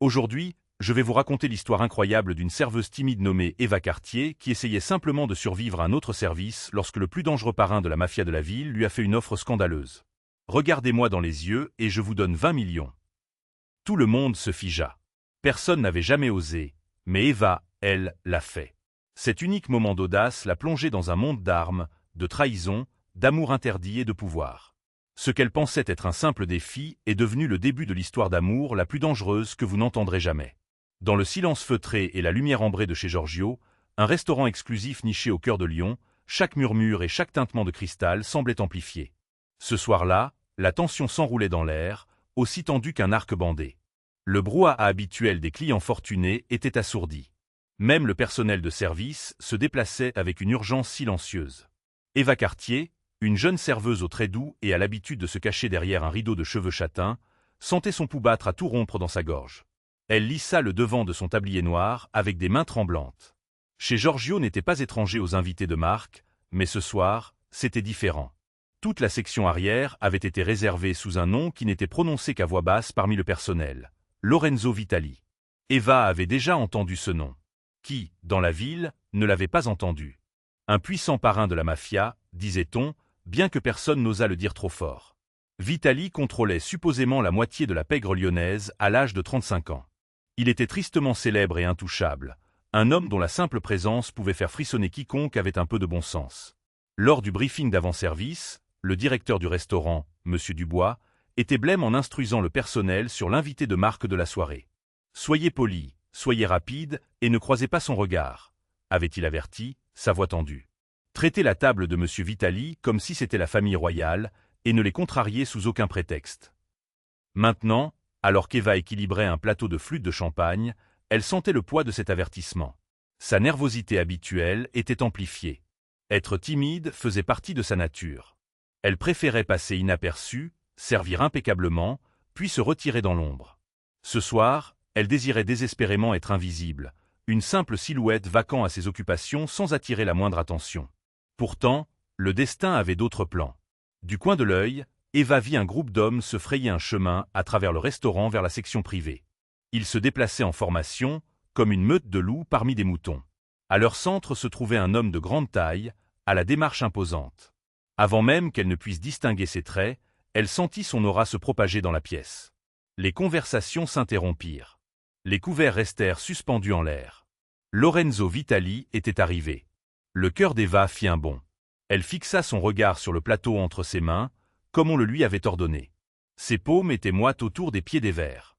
Aujourd'hui, je vais vous raconter l'histoire incroyable d'une serveuse timide nommée Eva Cartier qui essayait simplement de survivre à un autre service lorsque le plus dangereux parrain de la mafia de la ville lui a fait une offre scandaleuse. Regardez-moi dans les yeux et je vous donne 20 millions. Tout le monde se figea. Personne n'avait jamais osé, mais Eva, elle, l'a fait. Cet unique moment d'audace l'a plongée dans un monde d'armes, de trahison, d'amour interdit et de pouvoir. Ce qu'elle pensait être un simple défi est devenu le début de l'histoire d'amour la plus dangereuse que vous n'entendrez jamais. Dans le silence feutré et la lumière ambrée de chez Giorgio, un restaurant exclusif niché au cœur de Lyon, chaque murmure et chaque tintement de cristal semblaient amplifiés. Ce soir-là, la tension s'enroulait dans l'air, aussi tendue qu'un arc bandé. Le brouhaha habituel des clients fortunés était assourdi. Même le personnel de service se déplaçait avec une urgence silencieuse. Eva Cartier, une jeune serveuse aux traits doux et à l'habitude de se cacher derrière un rideau de cheveux châtains, sentait son pouls battre à tout rompre dans sa gorge. Elle lissa le devant de son tablier noir avec des mains tremblantes. Chez Giorgio n'était pas étranger aux invités de marque, mais ce soir, c'était différent. Toute la section arrière avait été réservée sous un nom qui n'était prononcé qu'à voix basse parmi le personnel, Lorenzo Vitali. Eva avait déjà entendu ce nom. Qui, dans la ville, ne l'avait pas entendu? Un puissant parrain de la mafia, disait-on, bien que personne n'osât le dire trop fort. Vitali contrôlait supposément la moitié de la pègre lyonnaise à l'âge de 35 ans. Il était tristement célèbre et intouchable, un homme dont la simple présence pouvait faire frissonner quiconque avait un peu de bon sens. Lors du briefing d'avant-service, le directeur du restaurant, M. Dubois, était blême en instruisant le personnel sur l'invité de marque de la soirée. « Soyez poli, soyez rapide et ne croisez pas son regard », avait-il averti, sa voix tendue. Traitez la table de M. Vitali comme si c'était la famille royale et ne les contrariez sous aucun prétexte. Maintenant, alors qu'Eva équilibrait un plateau de flûte de champagne, elle sentait le poids de cet avertissement. Sa nervosité habituelle était amplifiée. Être timide faisait partie de sa nature. Elle préférait passer inaperçue, servir impeccablement, puis se retirer dans l'ombre. Ce soir, elle désirait désespérément être invisible, une simple silhouette vacant à ses occupations sans attirer la moindre attention. Pourtant, le destin avait d'autres plans. Du coin de l'œil, Eva vit un groupe d'hommes se frayer un chemin à travers le restaurant vers la section privée. Ils se déplaçaient en formation, comme une meute de loups parmi des moutons. À leur centre se trouvait un homme de grande taille, à la démarche imposante. Avant même qu'elle ne puisse distinguer ses traits, elle sentit son aura se propager dans la pièce. Les conversations s'interrompirent. Les couverts restèrent suspendus en l'air. Lorenzo Vitali était arrivé. Le cœur d'Eva fit un bond. Elle fixa son regard sur le plateau entre ses mains, comme on le lui avait ordonné. Ses paumes étaient moites autour des pieds des verres.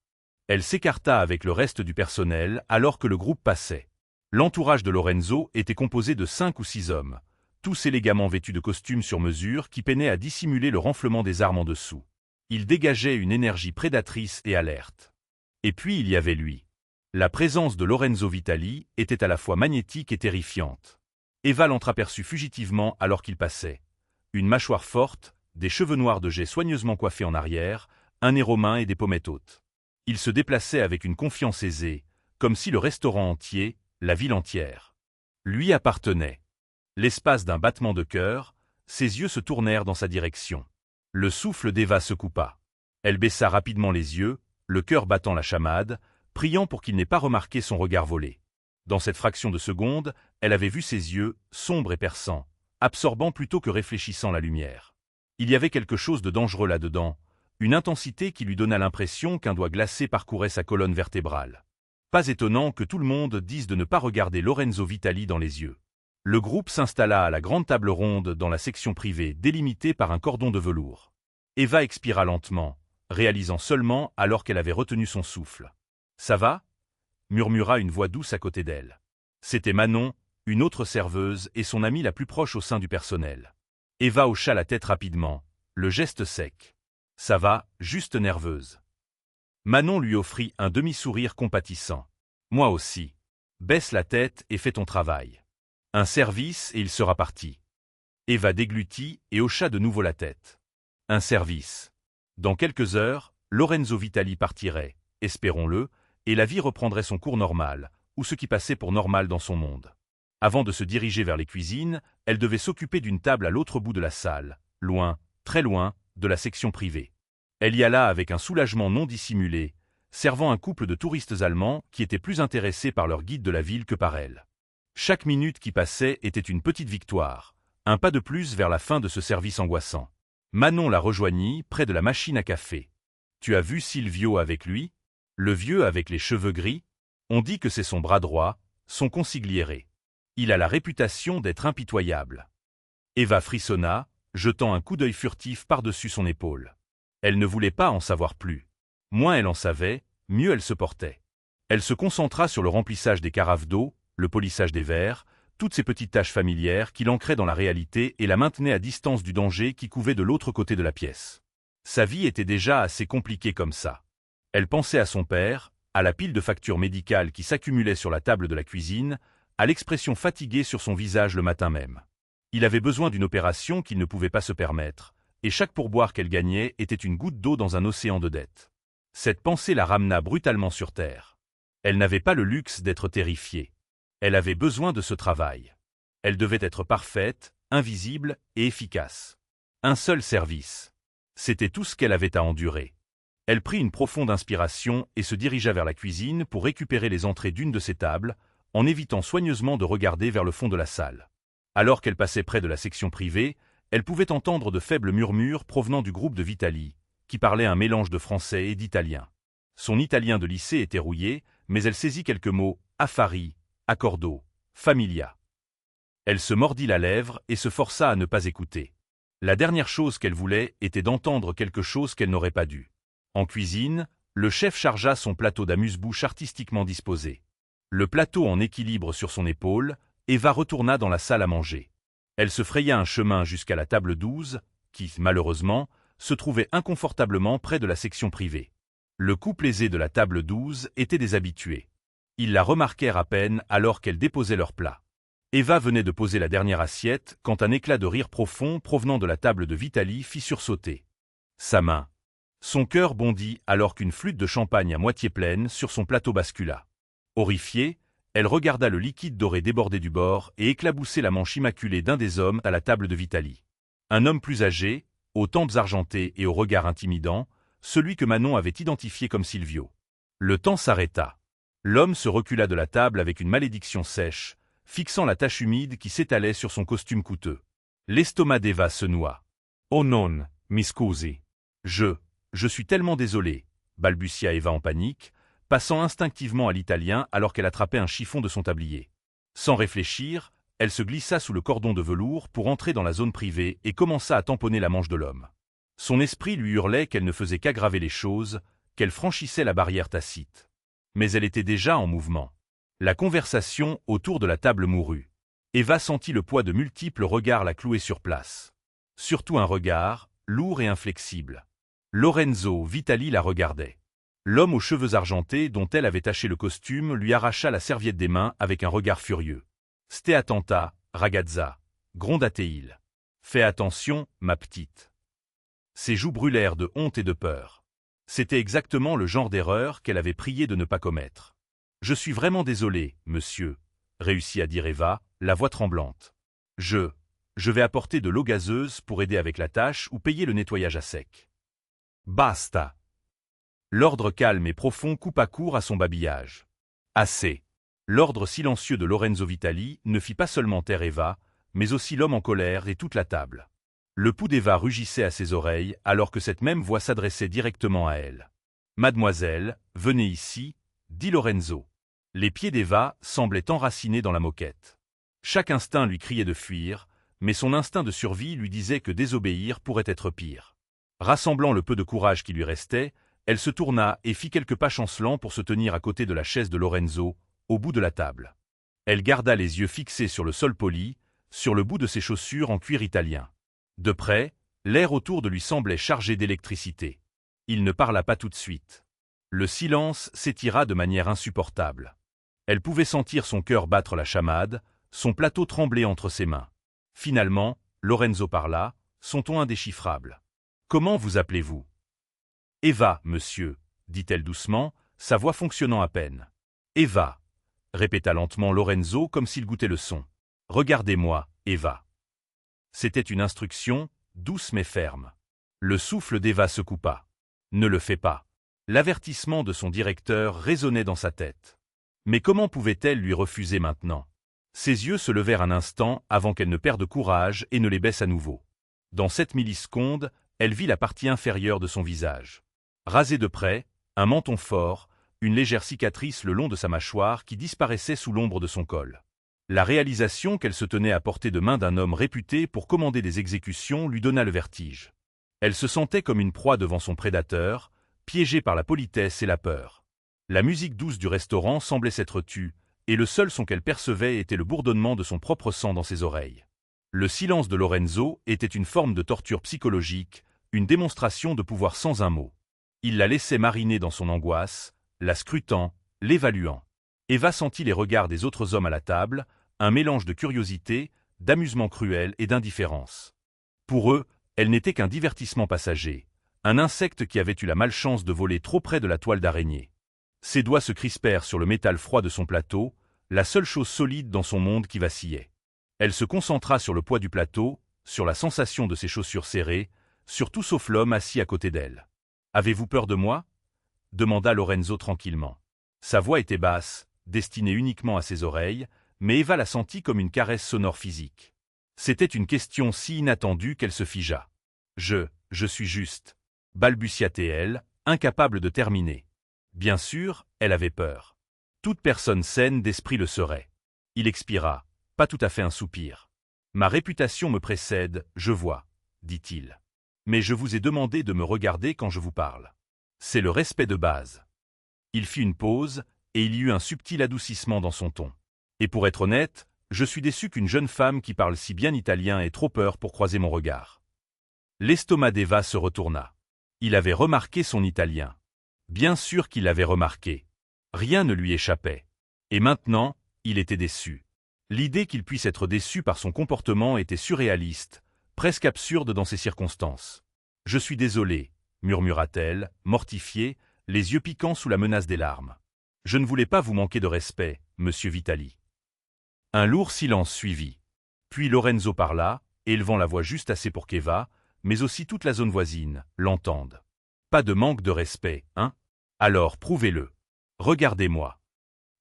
Elle s'écarta avec le reste du personnel alors que le groupe passait. L'entourage de Lorenzo était composé de 5 ou 6 hommes, tous élégamment vêtus de costumes sur mesure qui peinaient à dissimuler le renflement des armes en dessous. Ils dégageaient une énergie prédatrice et alerte. Et puis il y avait lui. La présence de Lorenzo Vitali était à la fois magnétique et terrifiante. Eva l'entreaperçut fugitivement alors qu'il passait. Une mâchoire forte, des cheveux noirs de jais soigneusement coiffés en arrière, un nez romain et des pommettes hautes. Il se déplaçait avec une confiance aisée, comme si le restaurant entier, la ville entière, lui appartenait. L'espace d'un battement de cœur, ses yeux se tournèrent dans sa direction. Le souffle d'Eva se coupa. Elle baissa rapidement les yeux, le cœur battant la chamade, priant pour qu'il n'ait pas remarqué son regard volé. Dans cette fraction de seconde, elle avait vu ses yeux, sombres et perçants, absorbant plutôt que réfléchissant la lumière. Il y avait quelque chose de dangereux là-dedans, une intensité qui lui donna l'impression qu'un doigt glacé parcourait sa colonne vertébrale. Pas étonnant que tout le monde dise de ne pas regarder Lorenzo Vitali dans les yeux. Le groupe s'installa à la grande table ronde dans la section privée délimitée par un cordon de velours. Eva expira lentement, réalisant seulement alors qu'elle avait retenu son souffle. « Ça va ?» murmura une voix douce à côté d'elle. C'était Manon, une autre serveuse et son amie la plus proche au sein du personnel. Eva hocha la tête rapidement, le geste sec. « Ça va, juste nerveuse. » Manon lui offrit un demi-sourire compatissant. « Moi aussi. Baisse la tête et fais ton travail. » Un service et il sera parti. Eva déglutit et hocha de nouveau la tête. Un service. Dans quelques heures, Lorenzo Vitali partirait, espérons-le, et la vie reprendrait son cours normal, ou ce qui passait pour normal dans son monde. Avant de se diriger vers les cuisines, elle devait s'occuper d'une table à l'autre bout de la salle, loin, très loin, de la section privée. Elle y alla avec un soulagement non dissimulé, servant un couple de touristes allemands qui étaient plus intéressés par leur guide de la ville que par elle. Chaque minute qui passait était une petite victoire, un pas de plus vers la fin de ce service angoissant. Manon la rejoignit près de la machine à café. « Tu as vu Silvio avec lui? Le vieux avec les cheveux gris? On dit que c'est son bras droit, son consigliere. Il a la réputation d'être impitoyable. » Eva frissonna, jetant un coup d'œil furtif par-dessus son épaule. Elle ne voulait pas en savoir plus. Moins elle en savait, mieux elle se portait. Elle se concentra sur le remplissage des carafes d'eau, le polissage des verres, toutes ces petites tâches familières qui l'ancraient dans la réalité et la maintenaient à distance du danger qui couvait de l'autre côté de la pièce. Sa vie était déjà assez compliquée comme ça. Elle pensait à son père, à la pile de factures médicales qui s'accumulait sur la table de la cuisine, à l'expression fatiguée sur son visage le matin même. Il avait besoin d'une opération qu'il ne pouvait pas se permettre, et chaque pourboire qu'elle gagnait était une goutte d'eau dans un océan de dettes. Cette pensée la ramena brutalement sur terre. Elle n'avait pas le luxe d'être terrifiée. Elle avait besoin de ce travail. Elle devait être parfaite, invisible et efficace. Un seul service. C'était tout ce qu'elle avait à endurer. Elle prit une profonde inspiration et se dirigea vers la cuisine pour récupérer les entrées d'une de ses tables, en évitant soigneusement de regarder vers le fond de la salle. Alors qu'elle passait près de la section privée, elle pouvait entendre de faibles murmures provenant du groupe de Vitaly, qui parlait un mélange de français et d'italien. Son italien de lycée était rouillé, mais elle saisit quelques mots, affari, accordo, familia. Elle se mordit la lèvre et se força à ne pas écouter. La dernière chose qu'elle voulait était d'entendre quelque chose qu'elle n'aurait pas dû. En cuisine, le chef chargea son plateau d'amuse-bouche artistiquement disposé. Le plateau en équilibre sur son épaule, Eva retourna dans la salle à manger. Elle se fraya un chemin jusqu'à la table 12, qui, malheureusement, se trouvait inconfortablement près de la section privée. Le couple aisé de la table 12 était des habitués. Ils la remarquèrent à peine alors qu'elle déposait leur plat. Eva venait de poser la dernière assiette quand un éclat de rire profond provenant de la table de Vitaly fit sursauter sa main. Son cœur bondit alors qu'une flûte de champagne à moitié pleine sur son plateau bascula. Horrifiée, elle regarda le liquide doré déborder du bord et éclabousser la manche immaculée d'un des hommes à la table de Vitaly. Un homme plus âgé, aux tempes argentées et au regard intimidant, celui que Manon avait identifié comme Silvio. Le temps s'arrêta. L'homme se recula de la table avec une malédiction sèche, fixant la tache humide qui s'étalait sur son costume coûteux. L'estomac d'Eva se noua. « Oh non, mi scusi. Je suis tellement désolé, balbutia Eva en panique, passant instinctivement à l'italien alors qu'elle attrapait un chiffon de son tablier. Sans réfléchir, elle se glissa sous le cordon de velours pour entrer dans la zone privée et commença à tamponner la manche de l'homme. Son esprit lui hurlait qu'elle ne faisait qu'aggraver les choses, qu'elle franchissait la barrière tacite. Mais elle était déjà en mouvement. La conversation autour de la table mourut. Eva sentit le poids de multiples regards la clouer sur place. Surtout un regard, lourd et inflexible. Lorenzo Vitaly la regardait. L'homme aux cheveux argentés dont elle avait taché le costume lui arracha la serviette des mains avec un regard furieux. « Sté attenta, ragazza » gronda-t-il. « Fais attention, ma petite. » Ses joues brûlèrent de honte et de peur. C'était exactement le genre d'erreur qu'elle avait prié de ne pas commettre. « Je suis vraiment désolé, monsieur », réussit à dire Eva, la voix tremblante. « Je vais apporter de l'eau gazeuse pour aider avec la tâche ou payer le nettoyage à sec. » Basta. L'ordre calme et profond coupa court à son babillage. Assez. L'ordre silencieux de Lorenzo Vitaly ne fit pas seulement taire Eva, mais aussi l'homme en colère et toute la table. Le pouls d'Eva rugissait à ses oreilles alors que cette même voix s'adressait directement à elle. « Mademoiselle, venez ici, » dit Lorenzo. Les pieds d'Eva semblaient enracinés dans la moquette. Chaque instinct lui criait de fuir, mais son instinct de survie lui disait que désobéir pourrait être pire. Rassemblant le peu de courage qui lui restait, elle se tourna et fit quelques pas chancelants pour se tenir à côté de la chaise de Lorenzo, au bout de la table. Elle garda les yeux fixés sur le sol poli, sur le bout de ses chaussures en cuir italien. De près, l'air autour de lui semblait chargé d'électricité. Il ne parla pas tout de suite. Le silence s'étira de manière insupportable. Elle pouvait sentir son cœur battre la chamade, son plateau trembler entre ses mains. Finalement, Lorenzo parla, son ton indéchiffrable. « Comment vous appelez-vous »« Eva, monsieur, » dit-elle doucement, sa voix fonctionnant à peine. « Eva » répéta lentement Lorenzo comme s'il goûtait le son. « Regardez-moi, Eva. » C'était une instruction, douce mais ferme. Le souffle d'Eva se coupa. « Ne le fais pas. » L'avertissement de son directeur résonnait dans sa tête. Mais comment pouvait-elle lui refuser maintenant? Ses yeux se levèrent un instant avant qu'elle ne perde courage et ne les baisse à nouveau. Dans 7 millisecondes, elle vit la partie inférieure de son visage. Rasé de près, un menton fort, une légère cicatrice le long de sa mâchoire qui disparaissait sous l'ombre de son col. La réalisation qu'elle se tenait à portée de main d'un homme réputé pour commander des exécutions lui donna le vertige. Elle se sentait comme une proie devant son prédateur, piégée par la politesse et la peur. La musique douce du restaurant semblait s'être tue, et le seul son qu'elle percevait était le bourdonnement de son propre sang dans ses oreilles. Le silence de Lorenzo était une forme de torture psychologique, une démonstration de pouvoir sans un mot. Il la laissait mariner dans son angoisse, la scrutant, l'évaluant. Eva sentit les regards des autres hommes à la table, un mélange de curiosité, d'amusement cruel et d'indifférence. Pour eux, elle n'était qu'un divertissement passager, un insecte qui avait eu la malchance de voler trop près de la toile d'araignée. Ses doigts se crispèrent sur le métal froid de son plateau, la seule chose solide dans son monde qui vacillait. Elle se concentra sur le poids du plateau, sur la sensation de ses chaussures serrées, sur tout sauf l'homme assis à côté d'elle. « Avez-vous peur de moi ?» demanda Lorenzo tranquillement. Sa voix était basse, destinée uniquement à ses oreilles, mais Eva la sentit comme une caresse sonore physique. C'était une question si inattendue qu'elle se figea. « Je suis juste. » balbutia-t-elle, incapable de terminer. Bien sûr, elle avait peur. Toute personne saine d'esprit le serait. Il expira, pas tout à fait un soupir. « Ma réputation me précède, je vois, » dit-il. « Mais je vous ai demandé de me regarder quand je vous parle. C'est le respect de base. » Il fit une pause, et il y eut un subtil adoucissement dans son ton. « Et pour être honnête, je suis déçu qu'une jeune femme qui parle si bien italien ait trop peur pour croiser mon regard. » L'estomac d'Eva se retourna. Il avait remarqué son italien. Bien sûr qu'il l'avait remarqué. Rien ne lui échappait. Et maintenant, il était déçu. L'idée qu'il puisse être déçu par son comportement était surréaliste, presque absurde dans ces circonstances. « Je suis désolé, » murmura-t-elle, mortifiée, les yeux piquants sous la menace des larmes. « Je ne voulais pas vous manquer de respect, monsieur Vitali. » Un lourd silence suivit. Puis Lorenzo parla, élevant la voix juste assez pour qu'Eva, mais aussi toute la zone voisine, l'entende. « Pas de manque de respect, hein? Alors prouvez-le. Regardez-moi. »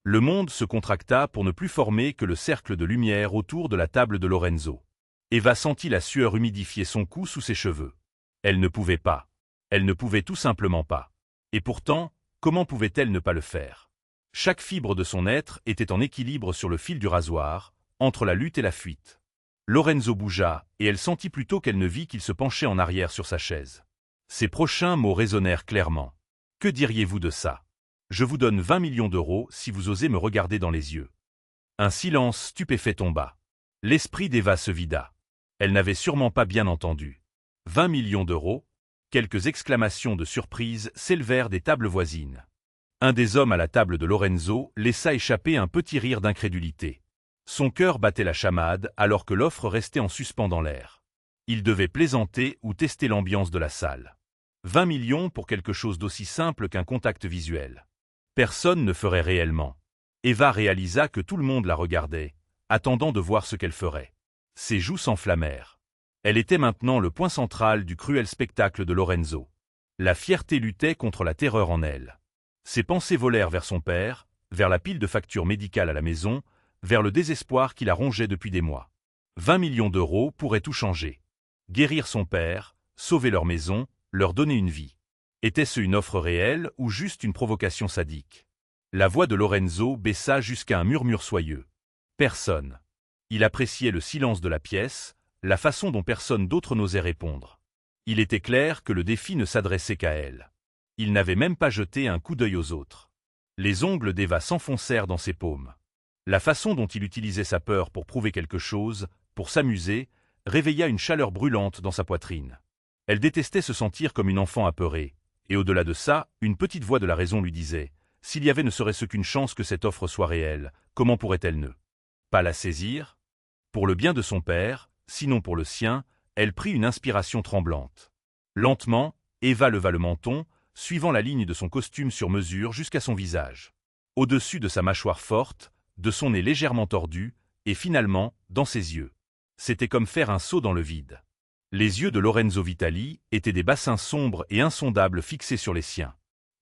Le monde se contracta pour ne plus former que le cercle de lumière autour de la table de Lorenzo. Eva sentit la sueur humidifier son cou sous ses cheveux. Elle ne pouvait pas. Elle ne pouvait tout simplement pas. Et pourtant, comment pouvait-elle ne pas le faire? Chaque fibre de son être était en équilibre sur le fil du rasoir, entre la lutte et la fuite. Lorenzo bougea, et elle sentit plutôt qu'elle ne vit qu'il se penchait en arrière sur sa chaise. Ses prochains mots résonnèrent clairement. « Que diriez-vous de ça? Je vous donne 20 millions d'euros si vous osez me regarder dans les yeux. » Un silence stupéfait tomba. L'esprit d'Eva se vida. Elle n'avait sûrement pas bien entendu. 20 millions d'euros? Quelques exclamations de surprise s'élevèrent des tables voisines. Un des hommes à la table de Lorenzo laissa échapper un petit rire d'incrédulité. Son cœur battait la chamade alors que l'offre restait en suspens dans l'air. Il devait plaisanter ou tester l'ambiance de la salle. 20 millions pour quelque chose d'aussi simple qu'un contact visuel. Personne ne ferait réellement. Eva réalisa que tout le monde la regardait, attendant de voir ce qu'elle ferait. Ses joues s'enflammèrent. Elle était maintenant le point central du cruel spectacle de Lorenzo. La fierté luttait contre la terreur en elle. Ses pensées volèrent vers son père, vers la pile de factures médicales à la maison, vers le désespoir qui la rongeait depuis des mois. 20 millions d'euros pourraient tout changer. Guérir son père, sauver leur maison, leur donner une vie. Était-ce une offre réelle ou juste une provocation sadique? La voix de Lorenzo baissa jusqu'à un murmure soyeux. Personne. Il appréciait le silence de la pièce, la façon dont personne d'autre n'osait répondre. Il était clair que le défi ne s'adressait qu'à elle. Il n'avait même pas jeté un coup d'œil aux autres. Les ongles d'Eva s'enfoncèrent dans ses paumes. La façon dont il utilisait sa peur pour prouver quelque chose, pour s'amuser, réveilla une chaleur brûlante dans sa poitrine. Elle détestait se sentir comme une enfant apeurée, et au-delà de ça, une petite voix de la raison lui disait « S'il y avait ne serait-ce qu'une chance que cette offre soit réelle, comment pourrait-elle ne pas la saisir ?» Pour le bien de son père, sinon pour le sien, elle prit une inspiration tremblante. Lentement, Eva leva le menton, suivant la ligne de son costume sur mesure jusqu'à son visage. Au-dessus de sa mâchoire forte, de son nez légèrement tordu, et finalement, dans ses yeux. C'était comme faire un saut dans le vide. Les yeux de Lorenzo Vitali étaient des bassins sombres et insondables fixés sur les siens.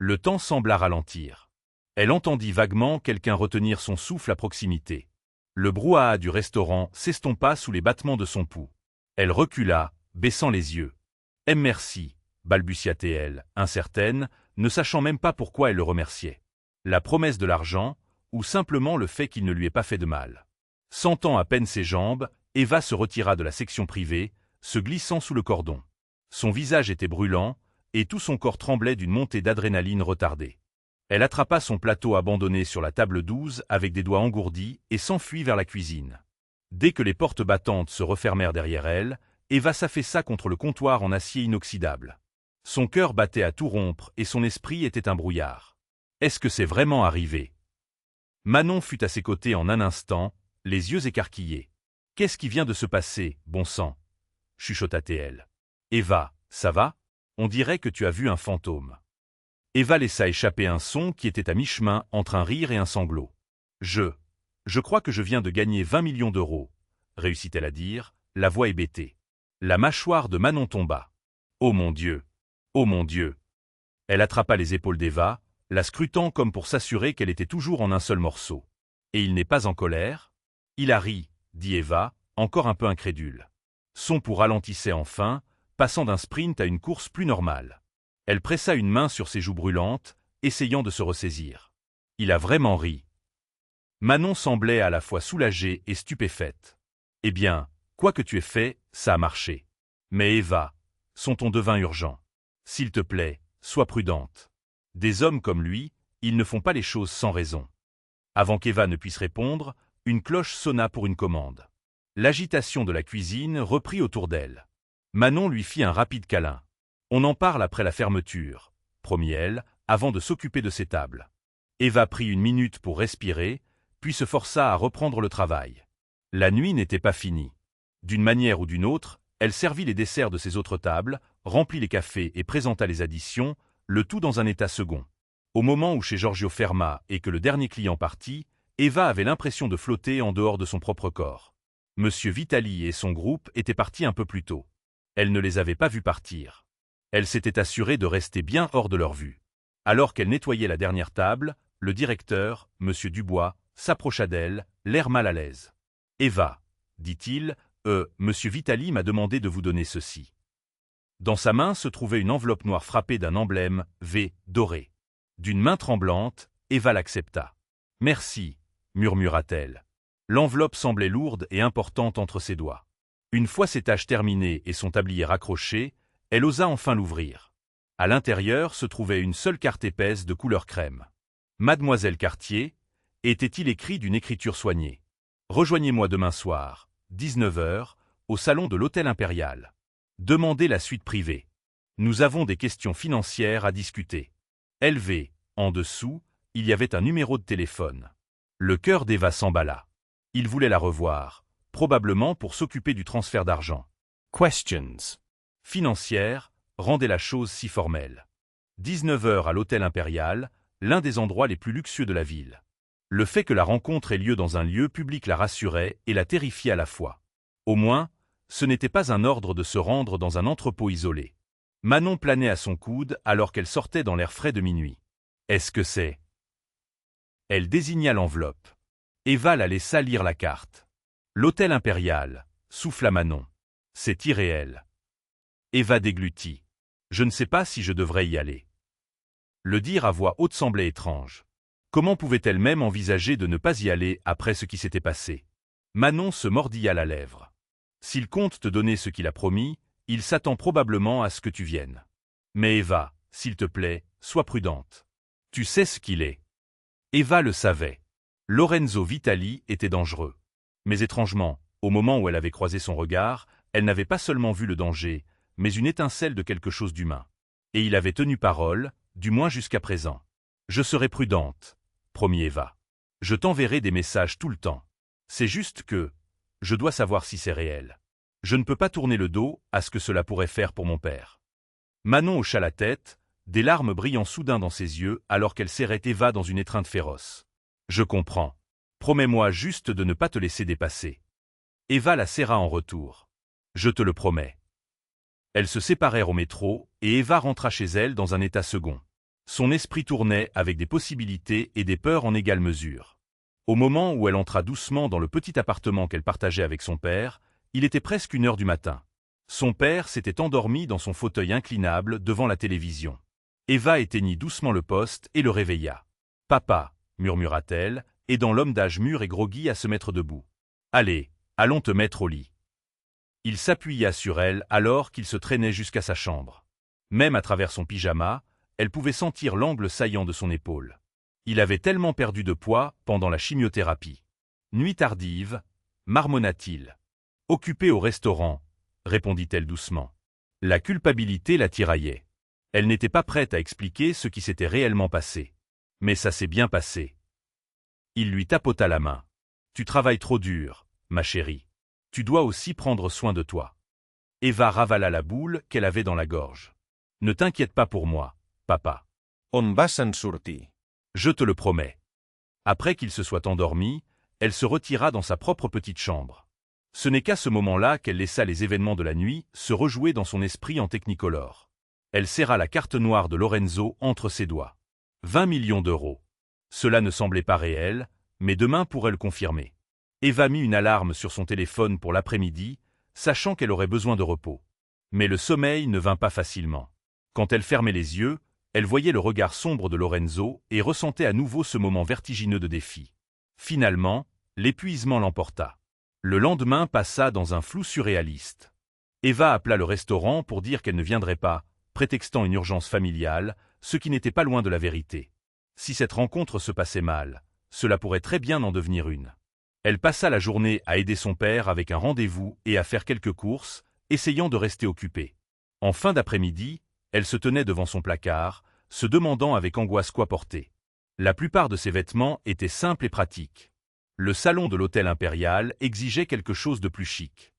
Le temps sembla ralentir. Elle entendit vaguement quelqu'un retenir son souffle à proximité. Le brouhaha du restaurant s'estompa sous les battements de son pouls. Elle recula, baissant les yeux. « Merci » balbutia-t-elle, incertaine, ne sachant même pas pourquoi elle le remerciait. La promesse de l'argent, ou simplement le fait qu'il ne lui ait pas fait de mal. Sentant à peine ses jambes, Eva se retira de la section privée, se glissant sous le cordon. Son visage était brûlant, et tout son corps tremblait d'une montée d'adrénaline retardée. Elle attrapa son plateau abandonné sur la table 12 avec des doigts engourdis et s'enfuit vers la cuisine. Dès que les portes battantes se refermèrent derrière elle, Eva s'affaissa contre le comptoir en acier inoxydable. Son cœur battait à tout rompre et son esprit était un brouillard. Est-ce que c'est vraiment arrivé? Manon fut à ses côtés en un instant, les yeux écarquillés. « Qu'est-ce qui vient de se passer, bon sang » chuchota-t-elle. « Eva, ça va? On dirait que tu as vu un fantôme. » Eva laissa échapper un son qui était à mi-chemin entre un rire et un sanglot. « Je crois que je viens de gagner 20 millions d'euros, » réussit-elle à dire, la voix hébétée. La mâchoire de Manon tomba. « Oh mon Dieu! Oh mon Dieu !» Elle attrapa les épaules d'Eva, la scrutant comme pour s'assurer qu'elle était toujours en un seul morceau. « Et il n'est pas en colère? » « Il a ri, » dit Eva, encore un peu incrédule. Son pouls ralentissait enfin, passant d'un sprint à une course plus normale. Elle pressa une main sur ses joues brûlantes, essayant de se ressaisir. « Il a vraiment ri. » Manon semblait à la fois soulagée et stupéfaite. « Eh bien, quoi que tu aies fait, ça a marché. Mais Eva, son ton devint urgent. S'il te plaît, sois prudente. Des hommes comme lui, ils ne font pas les choses sans raison. » Avant qu'Eva ne puisse répondre, une cloche sonna pour une commande. L'agitation de la cuisine reprit autour d'elle. Manon lui fit un rapide câlin. « On en parle après la fermeture », promit-elle, avant de s'occuper de ses tables. Eva prit une minute pour respirer, puis se força à reprendre le travail. La nuit n'était pas finie. D'une manière ou d'une autre, elle servit les desserts de ses autres tables, remplit les cafés et présenta les additions, le tout dans un état second. Au moment où chez Giorgio ferma et que le dernier client partit, Eva avait l'impression de flotter en dehors de son propre corps. Monsieur Vitali et son groupe étaient partis un peu plus tôt. Elle ne les avait pas vus partir. Elle s'était assurée de rester bien hors de leur vue. Alors qu'elle nettoyait la dernière table, le directeur, Monsieur Dubois, s'approcha d'elle, l'air mal à l'aise. « Eva, » dit-il, Monsieur Vitali m'a demandé de vous donner ceci. » Dans sa main se trouvait une enveloppe noire frappée d'un emblème V doré. D'une main tremblante, Eva l'accepta. « Merci, » murmura-t-elle. L'enveloppe semblait lourde et importante entre ses doigts. Une fois ses tâches terminées et son tablier raccroché, elle osa enfin l'ouvrir. À l'intérieur se trouvait une seule carte épaisse de couleur crème. Mademoiselle Cartier, était-il écrit d'une écriture soignée. Rejoignez-moi demain soir, 19 h, au salon de l'Hôtel Impérial. Demandez la suite privée. Nous avons des questions financières à discuter. LV, en dessous, il y avait un numéro de téléphone. Le cœur d'Eva s'emballa. Il voulait la revoir, probablement pour s'occuper du transfert d'argent. Questions financières rendaient la chose si formelle. 19 h à l'Hôtel Impérial, l'un des endroits les plus luxueux de la ville. Le fait que la rencontre ait lieu dans un lieu public la rassurait et la terrifiait à la fois. Au moins, ce n'était pas un ordre de se rendre dans un entrepôt isolé. Manon planait à son coude alors qu'elle sortait dans l'air frais de minuit. Est-ce que c'est? Elle désigna l'enveloppe. Eva la laissa lire la carte. L'Hôtel Impérial, souffla Manon. C'est irréel. Eva déglutit. Je ne sais pas si je devrais y aller. Le dire à voix haute semblait étrange. Comment pouvait-elle même envisager de ne pas y aller après ce qui s'était passé? Manon se mordilla la lèvre. S'il compte te donner ce qu'il a promis, il s'attend probablement à ce que tu viennes. Mais Eva, s'il te plaît, sois prudente. Tu sais ce qu'il est. Eva le savait. Lorenzo Vitali était dangereux. Mais étrangement, au moment où elle avait croisé son regard, elle n'avait pas seulement vu le danger, mais une étincelle de quelque chose d'humain. Et il avait tenu parole, du moins jusqu'à présent. Je serai prudente, promit Eva. Je t'enverrai des messages tout le temps. C'est juste que, je dois savoir si c'est réel. Je ne peux pas tourner le dos à ce que cela pourrait faire pour mon père. Manon hocha la tête, des larmes brillant soudain dans ses yeux alors qu'elle serrait Eva dans une étreinte féroce. Je comprends. Promets-moi juste de ne pas te laisser dépasser. Eva la serra en retour. Je te le promets. Elles se séparèrent au métro et Eva rentra chez elle dans un état second. Son esprit tournait avec des possibilités et des peurs en égale mesure. Au moment où elle entra doucement dans le petit appartement qu'elle partageait avec son père, il était presque 1 heure du matin. Son père s'était endormi dans son fauteuil inclinable devant la télévision. Eva éteignit doucement le poste et le réveilla. « Papa » murmura-t-elle, aidant l'homme d'âge mûr et groggy à se mettre debout. « Allez, allons te mettre au lit. » Il s'appuya sur elle alors qu'il se traînait jusqu'à sa chambre. Même à travers son pyjama, elle pouvait sentir l'angle saillant de son épaule. Il avait tellement perdu de poids pendant la chimiothérapie. « Nuit tardive » marmonna-t-il. « Occupée au restaurant » répondit-elle doucement. La culpabilité la tiraillait. Elle n'était pas prête à expliquer ce qui s'était réellement passé. Mais ça s'est bien passé. Il lui tapota la main. « Tu travailles trop dur, ma chérie. Tu dois aussi prendre soin de toi. » Eva ravala la boule qu'elle avait dans la gorge. « Ne t'inquiète pas pour moi, papa. On vas en sortir. Je te le promets. » Après qu'il se soit endormi, elle se retira dans sa propre petite chambre. Ce n'est qu'à ce moment-là qu'elle laissa les événements de la nuit se rejouer dans son esprit en technicolor. Elle serra la carte noire de Lorenzo entre ses doigts. 20 millions d'euros. Cela ne semblait pas réel, mais demain pourrait le confirmer. Eva mit une alarme sur son téléphone pour l'après-midi, sachant qu'elle aurait besoin de repos. Mais le sommeil ne vint pas facilement. Quand elle fermait les yeux, elle voyait le regard sombre de Lorenzo et ressentait à nouveau ce moment vertigineux de défi. Finalement, l'épuisement l'emporta. Le lendemain passa dans un flou surréaliste. Eva appela le restaurant pour dire qu'elle ne viendrait pas, prétextant une urgence familiale, ce qui n'était pas loin de la vérité. Si cette rencontre se passait mal, cela pourrait très bien en devenir une. Elle passa la journée à aider son père avec un rendez-vous et à faire quelques courses, essayant de rester occupée. En fin d'après-midi, elle se tenait devant son placard, se demandant avec angoisse quoi porter. La plupart de ses vêtements étaient simples et pratiques. Le salon de l'hôtel impérial exigeait quelque chose de plus chic.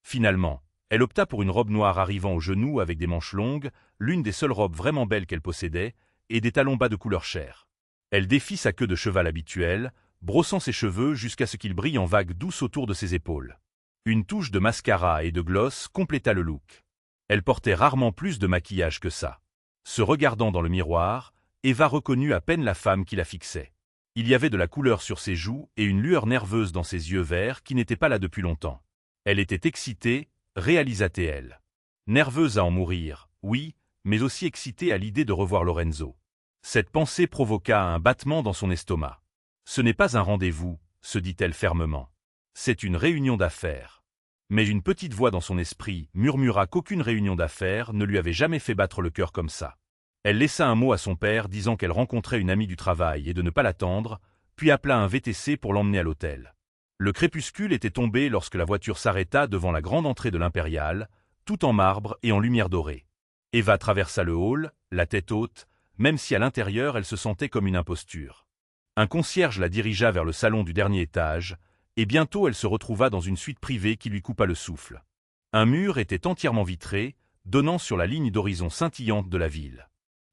Finalement, elle opta pour une robe noire arrivant aux genoux avec des manches longues, l'une des seules robes vraiment belles qu'elle possédait, et des talons bas de couleur chair. Elle défit sa queue de cheval habituelle, brossant ses cheveux jusqu'à ce qu'ils brillent en vagues douces autour de ses épaules. Une touche de mascara et de gloss compléta le look. Elle portait rarement plus de maquillage que ça. Se regardant dans le miroir, Eva reconnut à peine la femme qui la fixait. Il y avait de la couleur sur ses joues et une lueur nerveuse dans ses yeux verts qui n'étaient pas là depuis longtemps. Elle était excitée, réalisa-t-elle. Nerveuse à en mourir, oui, mais aussi excitée à l'idée de revoir Lorenzo. Cette pensée provoqua un battement dans son estomac. Ce n'est pas un rendez-vous, se dit-elle fermement. C'est une réunion d'affaires. Mais une petite voix dans son esprit murmura qu'aucune réunion d'affaires ne lui avait jamais fait battre le cœur comme ça. Elle laissa un mot à son père disant qu'elle rencontrait une amie du travail et de ne pas l'attendre, puis appela un VTC pour l'emmener à l'hôtel. Le crépuscule était tombé lorsque la voiture s'arrêta devant la grande entrée de l'Impérial, tout en marbre et en lumière dorée. Eva traversa le hall, la tête haute, même si à l'intérieur elle se sentait comme une imposture. Un concierge la dirigea vers le salon du dernier étage, et bientôt elle se retrouva dans une suite privée qui lui coupa le souffle. Un mur était entièrement vitré, donnant sur la ligne d'horizon scintillante de la ville.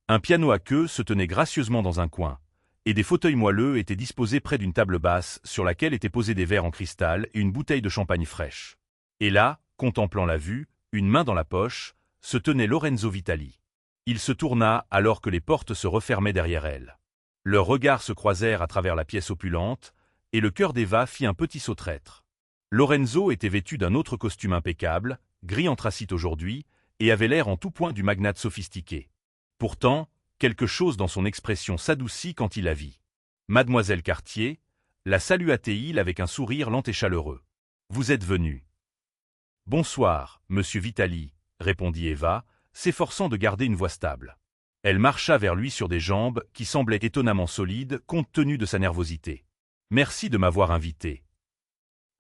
Un piano à queue se tenait gracieusement dans un coin, et des fauteuils moelleux étaient disposés près d'une table basse sur laquelle étaient posés des verres en cristal et une bouteille de champagne fraîche. Et là, contemplant la vue, une main dans la poche, se tenait Lorenzo Vitali. Il se tourna alors que les portes se refermaient derrière elle. Leurs regards se croisèrent à travers la pièce opulente, et le cœur d'Eva fit un petit saut traître. Lorenzo était vêtu d'un autre costume impeccable, gris anthracite aujourd'hui, et avait l'air en tout point du magnate sophistiqué. Pourtant, quelque chose dans son expression s'adoucit quand il la vit. Mademoiselle Cartier la salua-t-il avec un sourire lent et chaleureux. « Vous êtes venu. »« Bonsoir, monsieur Vitali, » répondit Eva, s'efforçant de garder une voix stable. Elle marcha vers lui sur des jambes qui semblaient étonnamment solides compte tenu de sa nervosité. « Merci de m'avoir invité. »«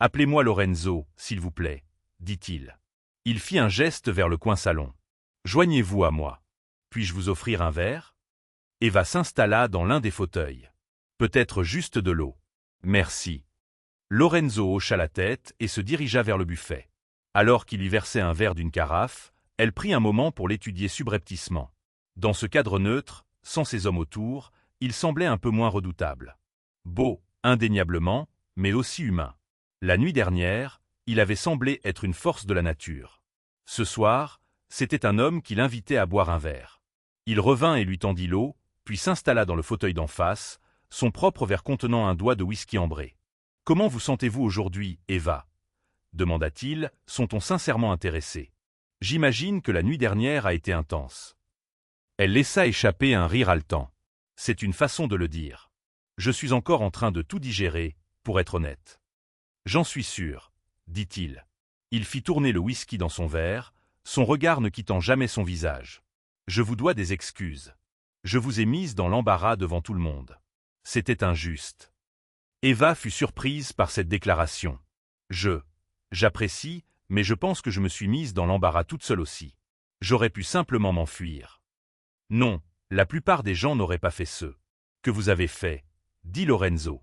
Appelez-moi Lorenzo, s'il vous plaît, » dit-il. Il fit un geste vers le coin salon. « Joignez-vous à moi. Puis-je vous offrir un verre ?» Eva s'installa dans l'un des fauteuils. « Peut-être juste de l'eau. »« Merci. » Lorenzo hocha la tête et se dirigea vers le buffet. Alors qu'il lui versait un verre d'une carafe, elle prit un moment pour l'étudier subrepticement. Dans ce cadre neutre, sans ces hommes autour, il semblait un peu moins redoutable. Beau, indéniablement, mais aussi humain. La nuit dernière, il avait semblé être une force de la nature. Ce soir, c'était un homme qui l'invitait à boire un verre. Il revint et lui tendit l'eau, puis s'installa dans le fauteuil d'en face, son propre verre contenant un doigt de whisky ambré. « Comment vous sentez-vous aujourd'hui, Eva » demanda-t-il, son ton sincèrement intéressé. « J'imagine que la nuit dernière a été intense. » Elle laissa échapper un rire haletant. « C'est une façon de le dire. Je suis encore en train de tout digérer, pour être honnête. »« J'en suis sûr, » dit-il. Il fit tourner le whisky dans son verre, son regard ne quittant jamais son visage. « Je vous dois des excuses. Je vous ai mise dans l'embarras devant tout le monde. C'était injuste. » Eva fut surprise par cette déclaration. « J'apprécie, mais je pense que je me suis mise dans l'embarras toute seule aussi. J'aurais pu simplement m'enfuir. »« Non, la plupart des gens n'auraient pas fait ce que vous avez fait, » dit Lorenzo.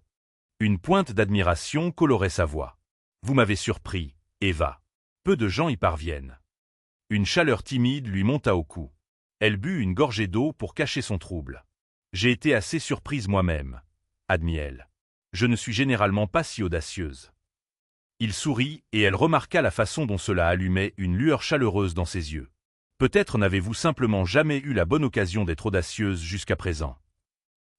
Une pointe d'admiration colorait sa voix. « Vous m'avez surpris, Eva. Peu de gens y parviennent. » Une chaleur timide lui monta au cou. Elle but une gorgée d'eau pour cacher son trouble. « J'ai été assez surprise moi-même, » admit-elle. « Je ne suis généralement pas si audacieuse. » Il sourit et elle remarqua la façon dont cela allumait une lueur chaleureuse dans ses yeux. « Peut-être n'avez-vous simplement jamais eu la bonne occasion d'être audacieuse jusqu'à présent. »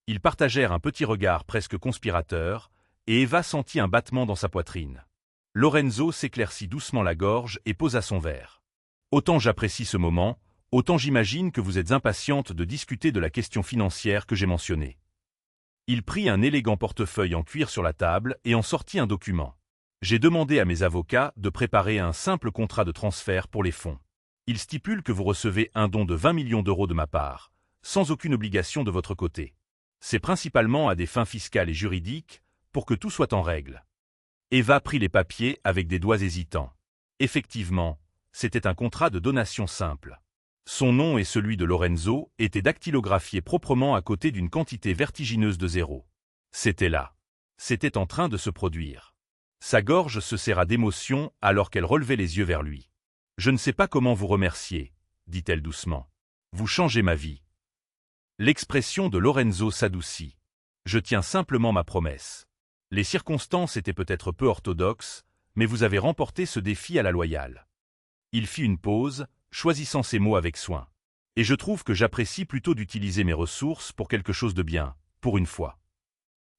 Ils partagèrent un petit regard presque conspirateur, et Eva sentit un battement dans sa poitrine. Lorenzo s'éclaircit doucement la gorge et posa son verre. « Autant j'apprécie ce moment, autant j'imagine que vous êtes impatiente de discuter de la question financière que j'ai mentionnée. » Il prit un élégant portefeuille en cuir sur la table et en sortit un document. « J'ai demandé à mes avocats de préparer un simple contrat de transfert pour les fonds. Il stipule que vous recevez un don de 20 millions d'euros de ma part, sans aucune obligation de votre côté. C'est principalement à des fins fiscales et juridiques, pour que tout soit en règle. » Eva prit les papiers avec des doigts hésitants. Effectivement, c'était un contrat de donation simple. Son nom et celui de Lorenzo étaient dactylographiés proprement à côté d'une quantité vertigineuse de zéros. C'était là. C'était en train de se produire. Sa gorge se serra d'émotion alors qu'elle relevait les yeux vers lui. « Je ne sais pas comment vous remercier, » dit-elle doucement. « Vous changez ma vie. » L'expression de Lorenzo s'adoucit. « Je tiens simplement ma promesse. Les circonstances étaient peut-être peu orthodoxes, mais vous avez remporté ce défi à la loyale. » Il fit une pause, choisissant ses mots avec soin. « Et je trouve que j'apprécie plutôt d'utiliser mes ressources pour quelque chose de bien, pour une fois. »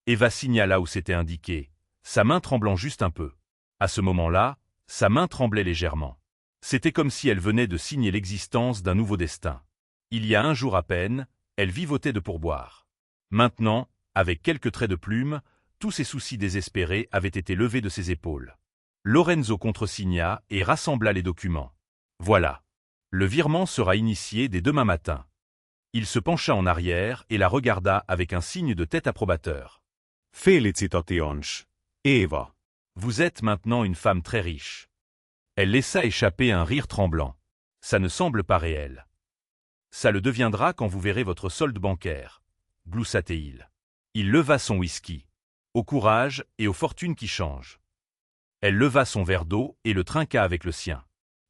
Eva signa là où c'était indiqué, sa main tremblant juste un peu. À ce moment-là, sa main tremblait légèrement. C'était comme si elle venait de signer l'existence d'un nouveau destin. Il y a un jour à peine, elle vivotait de pourboire. Maintenant, avec quelques traits de plume, tous ses soucis désespérés avaient été levés de ses épaules. Lorenzo contresigna et rassembla les documents. Voilà. Le virement sera initié dès demain matin. Il se pencha en arrière et la regarda avec un signe de tête approbateur. Félicitations, Eva. Vous êtes maintenant une femme très riche. Elle laissa échapper un rire tremblant. Ça ne semble pas réel. Ça le deviendra quand vous verrez votre solde bancaire, gloussa-t-il. Il leva son whisky. Au courage et aux fortunes qui changent. Elle leva son verre d'eau et le trinqua avec le sien.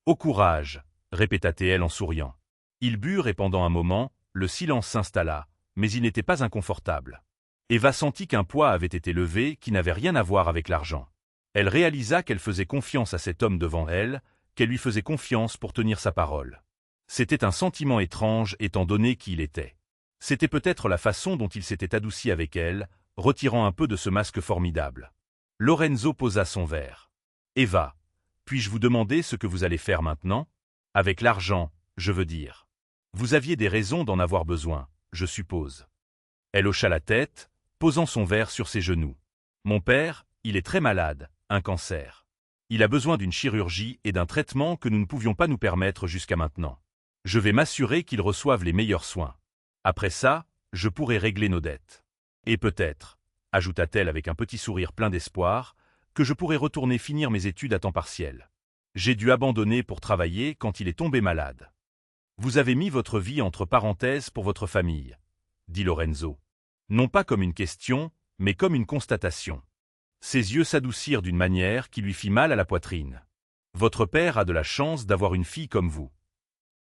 Au courage, répéta-t-elle en souriant. Ils burent et pendant un moment, le silence s'installa, mais il n'était pas inconfortable. Eva sentit qu'un poids avait été levé qui n'avait rien à voir avec l'argent. Elle réalisa qu'elle faisait confiance à cet homme devant elle, qu'elle lui faisait confiance pour tenir sa parole. C'était un sentiment étrange étant donné qui il était. C'était peut-être la façon dont il s'était adouci avec elle, retirant un peu de ce masque formidable. Lorenzo posa son verre. « Eva, puis-je vous demander ce que vous allez faire maintenant? Avec l'argent, je veux dire. Vous aviez des raisons d'en avoir besoin, je suppose. » Elle hocha la tête, posant son verre sur ses genoux. « Mon père, il est très malade, un cancer. Il a besoin d'une chirurgie et d'un traitement que nous ne pouvions pas nous permettre jusqu'à maintenant. Je vais m'assurer qu'il reçoive les meilleurs soins. Après ça, je pourrai régler nos dettes. Et peut-être, ajouta-t-elle avec un petit sourire plein d'espoir, que je pourrai retourner finir mes études à temps partiel. J'ai dû abandonner pour travailler quand il est tombé malade. Vous avez mis votre vie entre parenthèses pour votre famille, dit Lorenzo. Non pas comme une question, mais comme une constatation. Ses yeux s'adoucirent d'une manière qui lui fit mal à la poitrine. Votre père a de la chance d'avoir une fille comme vous.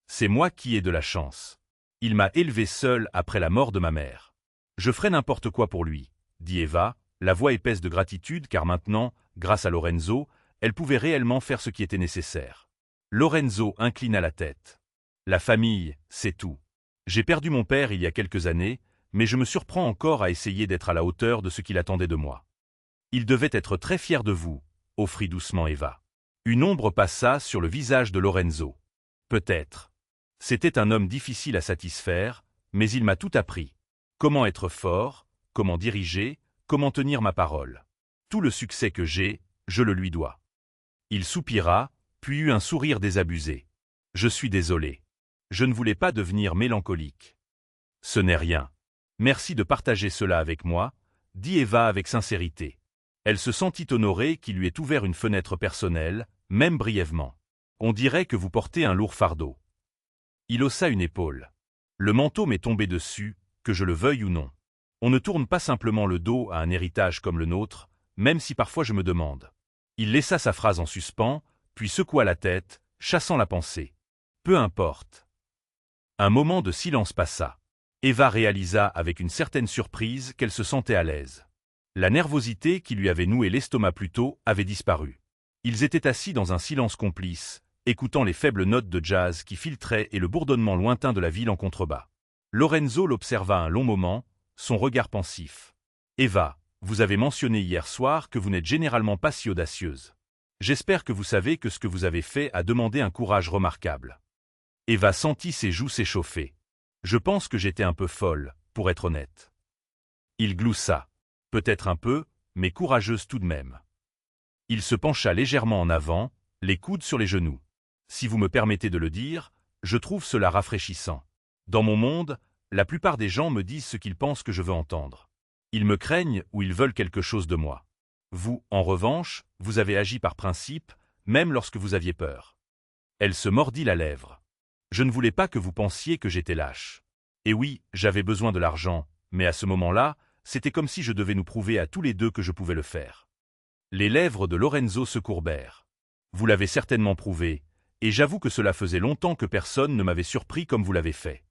C'est moi qui ai de la chance. Il m'a élevé seul après la mort de ma mère. Je ferai n'importe quoi pour lui, dit Eva, la voix épaisse de gratitude car maintenant, grâce à Lorenzo, elle pouvait réellement faire ce qui était nécessaire. Lorenzo inclina la tête. La famille, c'est tout. J'ai perdu mon père il y a quelques années, mais je me surprends encore à essayer d'être à la hauteur de ce qu'il attendait de moi. Il devait être très fier de vous, offrit doucement Eva. Une ombre passa sur le visage de Lorenzo. Peut-être. C'était un homme difficile à satisfaire, mais il m'a tout appris. Comment être fort, comment diriger, comment tenir ma parole. Tout le succès que j'ai, je le lui dois. Il soupira, puis eut un sourire désabusé. Je suis désolé. Je ne voulais pas devenir mélancolique. Ce n'est rien. Merci de partager cela avec moi, dit Eva avec sincérité. Elle se sentit honorée qu'il lui ait ouvert une fenêtre personnelle, même brièvement. On dirait que vous portez un lourd fardeau. Il haussa une épaule. Le manteau m'est tombé dessus, que je le veuille ou non. On ne tourne pas simplement le dos à un héritage comme le nôtre, même si parfois je me demande. Il laissa sa phrase en suspens, puis secoua la tête, chassant la pensée. Peu importe. Un moment de silence passa. Eva réalisa avec une certaine surprise qu'elle se sentait à l'aise. La nervosité qui lui avait noué l'estomac plus tôt avait disparu. Ils étaient assis dans un silence complice, écoutant les faibles notes de jazz qui filtraient et le bourdonnement lointain de la ville en contrebas. Lorenzo l'observa un long moment, son regard pensif. « Eva, vous avez mentionné hier soir que vous n'êtes généralement pas si audacieuse. J'espère que vous savez que ce que vous avez fait a demandé un courage remarquable. » Eva sentit ses joues s'échauffer. « Je pense que j'étais un peu folle, pour être honnête. » Il gloussa. « Peut-être un peu, mais courageuse tout de même. » Il se pencha légèrement en avant, les coudes sur les genoux. « Si vous me permettez de le dire, je trouve cela rafraîchissant. Dans mon monde, la plupart des gens me disent ce qu'ils pensent que je veux entendre. Ils me craignent ou ils veulent quelque chose de moi. Vous, en revanche, vous avez agi par principe, même lorsque vous aviez peur. » Elle se mordit la lèvre. « Je ne voulais pas que vous pensiez que j'étais lâche. Et oui, j'avais besoin de l'argent, mais à ce moment-là, c'était comme si je devais nous prouver à tous les deux que je pouvais le faire. » Les lèvres de Lorenzo se courbèrent. « Vous l'avez certainement prouvé, et j'avoue que cela faisait longtemps que personne ne m'avait surpris comme vous l'avez fait. »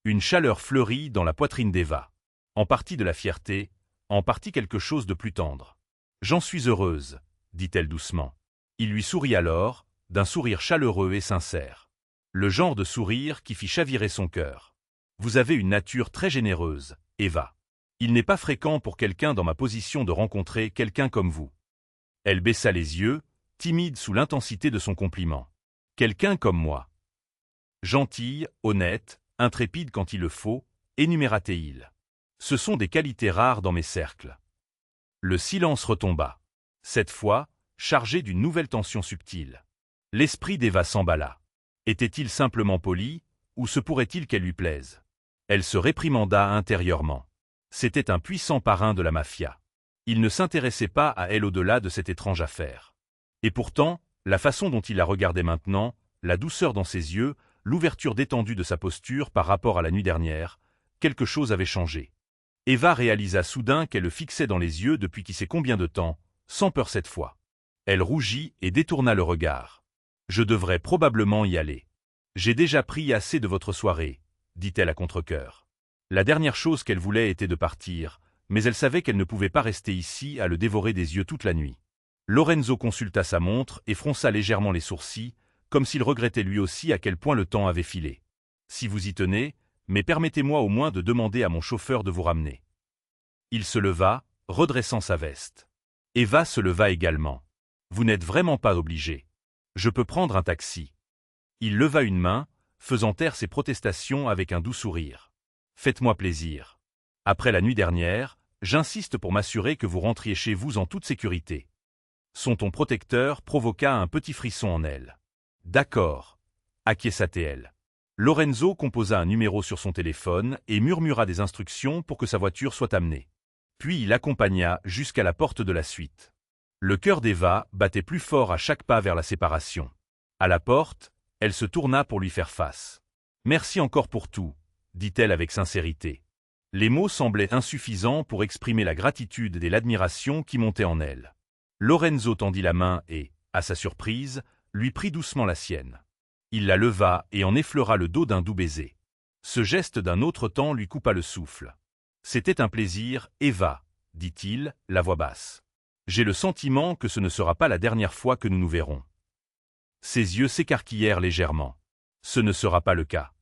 Une chaleur fleurit dans la poitrine d'Eva. En partie de la fierté, en partie quelque chose de plus tendre. « J'en suis heureuse, » dit-elle doucement. Il lui sourit alors, d'un sourire chaleureux et sincère. Le genre de sourire qui fit chavirer son cœur. « Vous avez une nature très généreuse, Eva. Il n'est pas fréquent pour quelqu'un dans ma position de rencontrer quelqu'un comme vous. » Elle baissa les yeux, timide sous l'intensité de son compliment. « Quelqu'un comme moi. Gentille, honnête, intrépide quand il le faut, énuméra-t-il. Ce sont des qualités rares dans mes cercles. » Le silence retomba. Cette fois, chargé d'une nouvelle tension subtile. L'esprit d'Eva s'emballa. Était-il simplement poli, ou se pourrait-il qu'elle lui plaise? Elle se réprimanda intérieurement. C'était un puissant parrain de la mafia. Il ne s'intéressait pas à elle au-delà de cette étrange affaire. Et pourtant, la façon dont il la regardait maintenant, la douceur dans ses yeux, l'ouverture détendue de sa posture par rapport à la nuit dernière, quelque chose avait changé. Eva réalisa soudain qu'elle le fixait dans les yeux depuis qui sait combien de temps, sans peur cette fois. Elle rougit et détourna le regard. « Je devrais probablement y aller. J'ai déjà pris assez de votre soirée, » dit-elle à contre-cœur. La dernière chose qu'elle voulait était de partir, mais elle savait qu'elle ne pouvait pas rester ici à le dévorer des yeux toute la nuit. Lorenzo consulta sa montre et fronça légèrement les sourcils, comme s'il regrettait lui aussi à quel point le temps avait filé. « Si vous y tenez, mais permettez-moi au moins de demander à mon chauffeur de vous ramener. » Il se leva, redressant sa veste. Eva se leva également. « Vous n'êtes vraiment pas obligé. Je peux prendre un taxi. » Il leva une main, faisant taire ses protestations avec un doux sourire. « Faites-moi plaisir. Après la nuit dernière, j'insiste pour m'assurer que vous rentriez chez vous en toute sécurité. » Son ton protecteur provoqua un petit frisson en elle. « D'accord, » acquiesça-t-elle. Lorenzo composa un numéro sur son téléphone et murmura des instructions pour que sa voiture soit amenée. Puis il l'accompagna jusqu'à la porte de la suite. Le cœur d'Eva battait plus fort à chaque pas vers la séparation. À la porte, elle se tourna pour lui faire face. « Merci encore pour tout, » dit-elle avec sincérité. Les mots semblaient insuffisants pour exprimer la gratitude et l'admiration qui montaient en elle. Lorenzo tendit la main et, à sa surprise, lui prit doucement la sienne. Il la leva et en effleura le dos d'un doux baiser. Ce geste d'un autre temps lui coupa le souffle. « C'était un plaisir, Eva, » dit-il, la voix basse. « J'ai le sentiment que ce ne sera pas la dernière fois que nous nous verrons. » Ses yeux s'écarquillèrent légèrement. « Ce ne sera pas le cas. »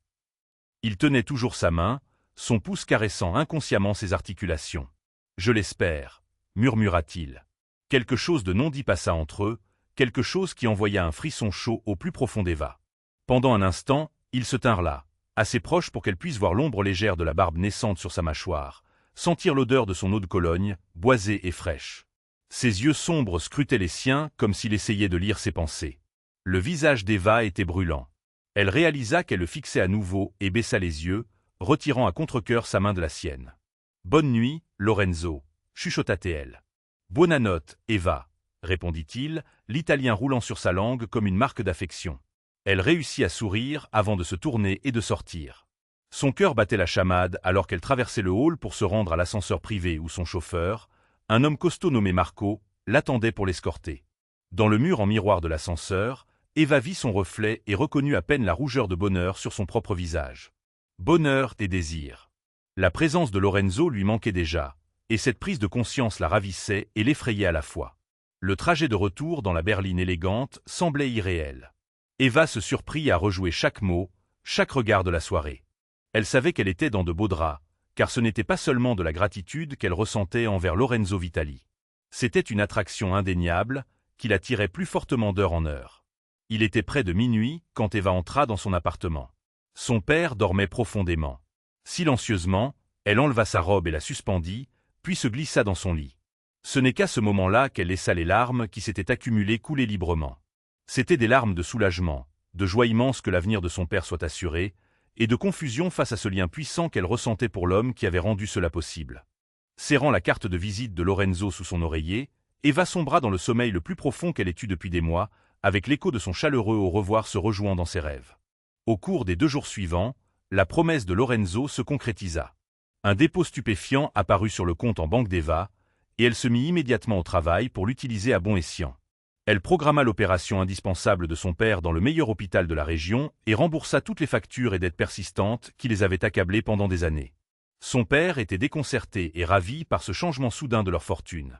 Il tenait toujours sa main, son pouce caressant inconsciemment ses articulations. « Je l'espère, » murmura-t-il. Quelque chose de non dit passa entre eux, quelque chose qui envoya un frisson chaud au plus profond d'Eva. Pendant un instant, ils se tinrent là, assez proches pour qu'elle puisse voir l'ombre légère de la barbe naissante sur sa mâchoire, sentir l'odeur de son eau de Cologne, boisée et fraîche. Ses yeux sombres scrutaient les siens comme s'il essayait de lire ses pensées. Le visage d'Eva était brûlant. Elle réalisa qu'elle le fixait à nouveau et baissa les yeux, retirant à contre-cœur sa main de la sienne. « Bonne nuit, Lorenzo » chuchota-t-elle. « Buonanotte, Eva » répondit-il, l'italien roulant sur sa langue comme une marque d'affection. Elle réussit à sourire avant de se tourner et de sortir. Son cœur battait la chamade alors qu'elle traversait le hall pour se rendre à l'ascenseur privé où son chauffeur, un homme costaud nommé Marco, l'attendait pour l'escorter. Dans le mur en miroir de l'ascenseur, Eva vit son reflet et reconnut à peine la rougeur de bonheur sur son propre visage. Bonheur et désir. La présence de Lorenzo lui manquait déjà, et cette prise de conscience la ravissait et l'effrayait à la fois. Le trajet de retour dans la berline élégante semblait irréel. Eva se surprit à rejouer chaque mot, chaque regard de la soirée. Elle savait qu'elle était dans de beaux draps, car ce n'était pas seulement de la gratitude qu'elle ressentait envers Lorenzo Vitali. C'était une attraction indéniable, qui la tirait plus fortement d'heure en heure. Il était près de minuit quand Eva entra dans son appartement. Son père dormait profondément. Silencieusement, elle enleva sa robe et la suspendit, puis se glissa dans son lit. Ce n'est qu'à ce moment-là qu'elle laissa les larmes qui s'étaient accumulées couler librement. C'étaient des larmes de soulagement, de joie immense que l'avenir de son père soit assuré, et de confusion face à ce lien puissant qu'elle ressentait pour l'homme qui avait rendu cela possible. Serrant la carte de visite de Lorenzo sous son oreiller, Eva sombra dans le sommeil le plus profond qu'elle ait eu depuis des mois, avec l'écho de son chaleureux au revoir se rejouant dans ses rêves. Au cours des 2 jours suivants, la promesse de Lorenzo se concrétisa. Un dépôt stupéfiant apparut sur le compte en banque d'Eva, et elle se mit immédiatement au travail pour l'utiliser à bon escient. Elle programma l'opération indispensable de son père dans le meilleur hôpital de la région et remboursa toutes les factures et dettes persistantes qui les avaient accablés pendant des années. Son père était déconcerté et ravi par ce changement soudain de leur fortune.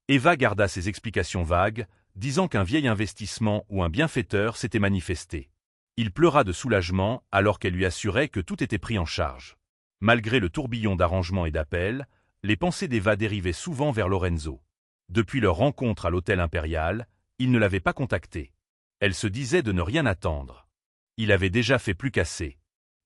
Eva garda ses explications vagues, disant qu'un vieil investissement ou un bienfaiteur s'était manifesté. Il pleura de soulagement alors qu'elle lui assurait que tout était pris en charge. Malgré le tourbillon d'arrangements et d'appels, les pensées d'Eva dérivaient souvent vers Lorenzo. Depuis leur rencontre à l'hôtel impérial, il ne l'avait pas contacté. Elle se disait de ne rien attendre. Il avait déjà fait plus qu'assez.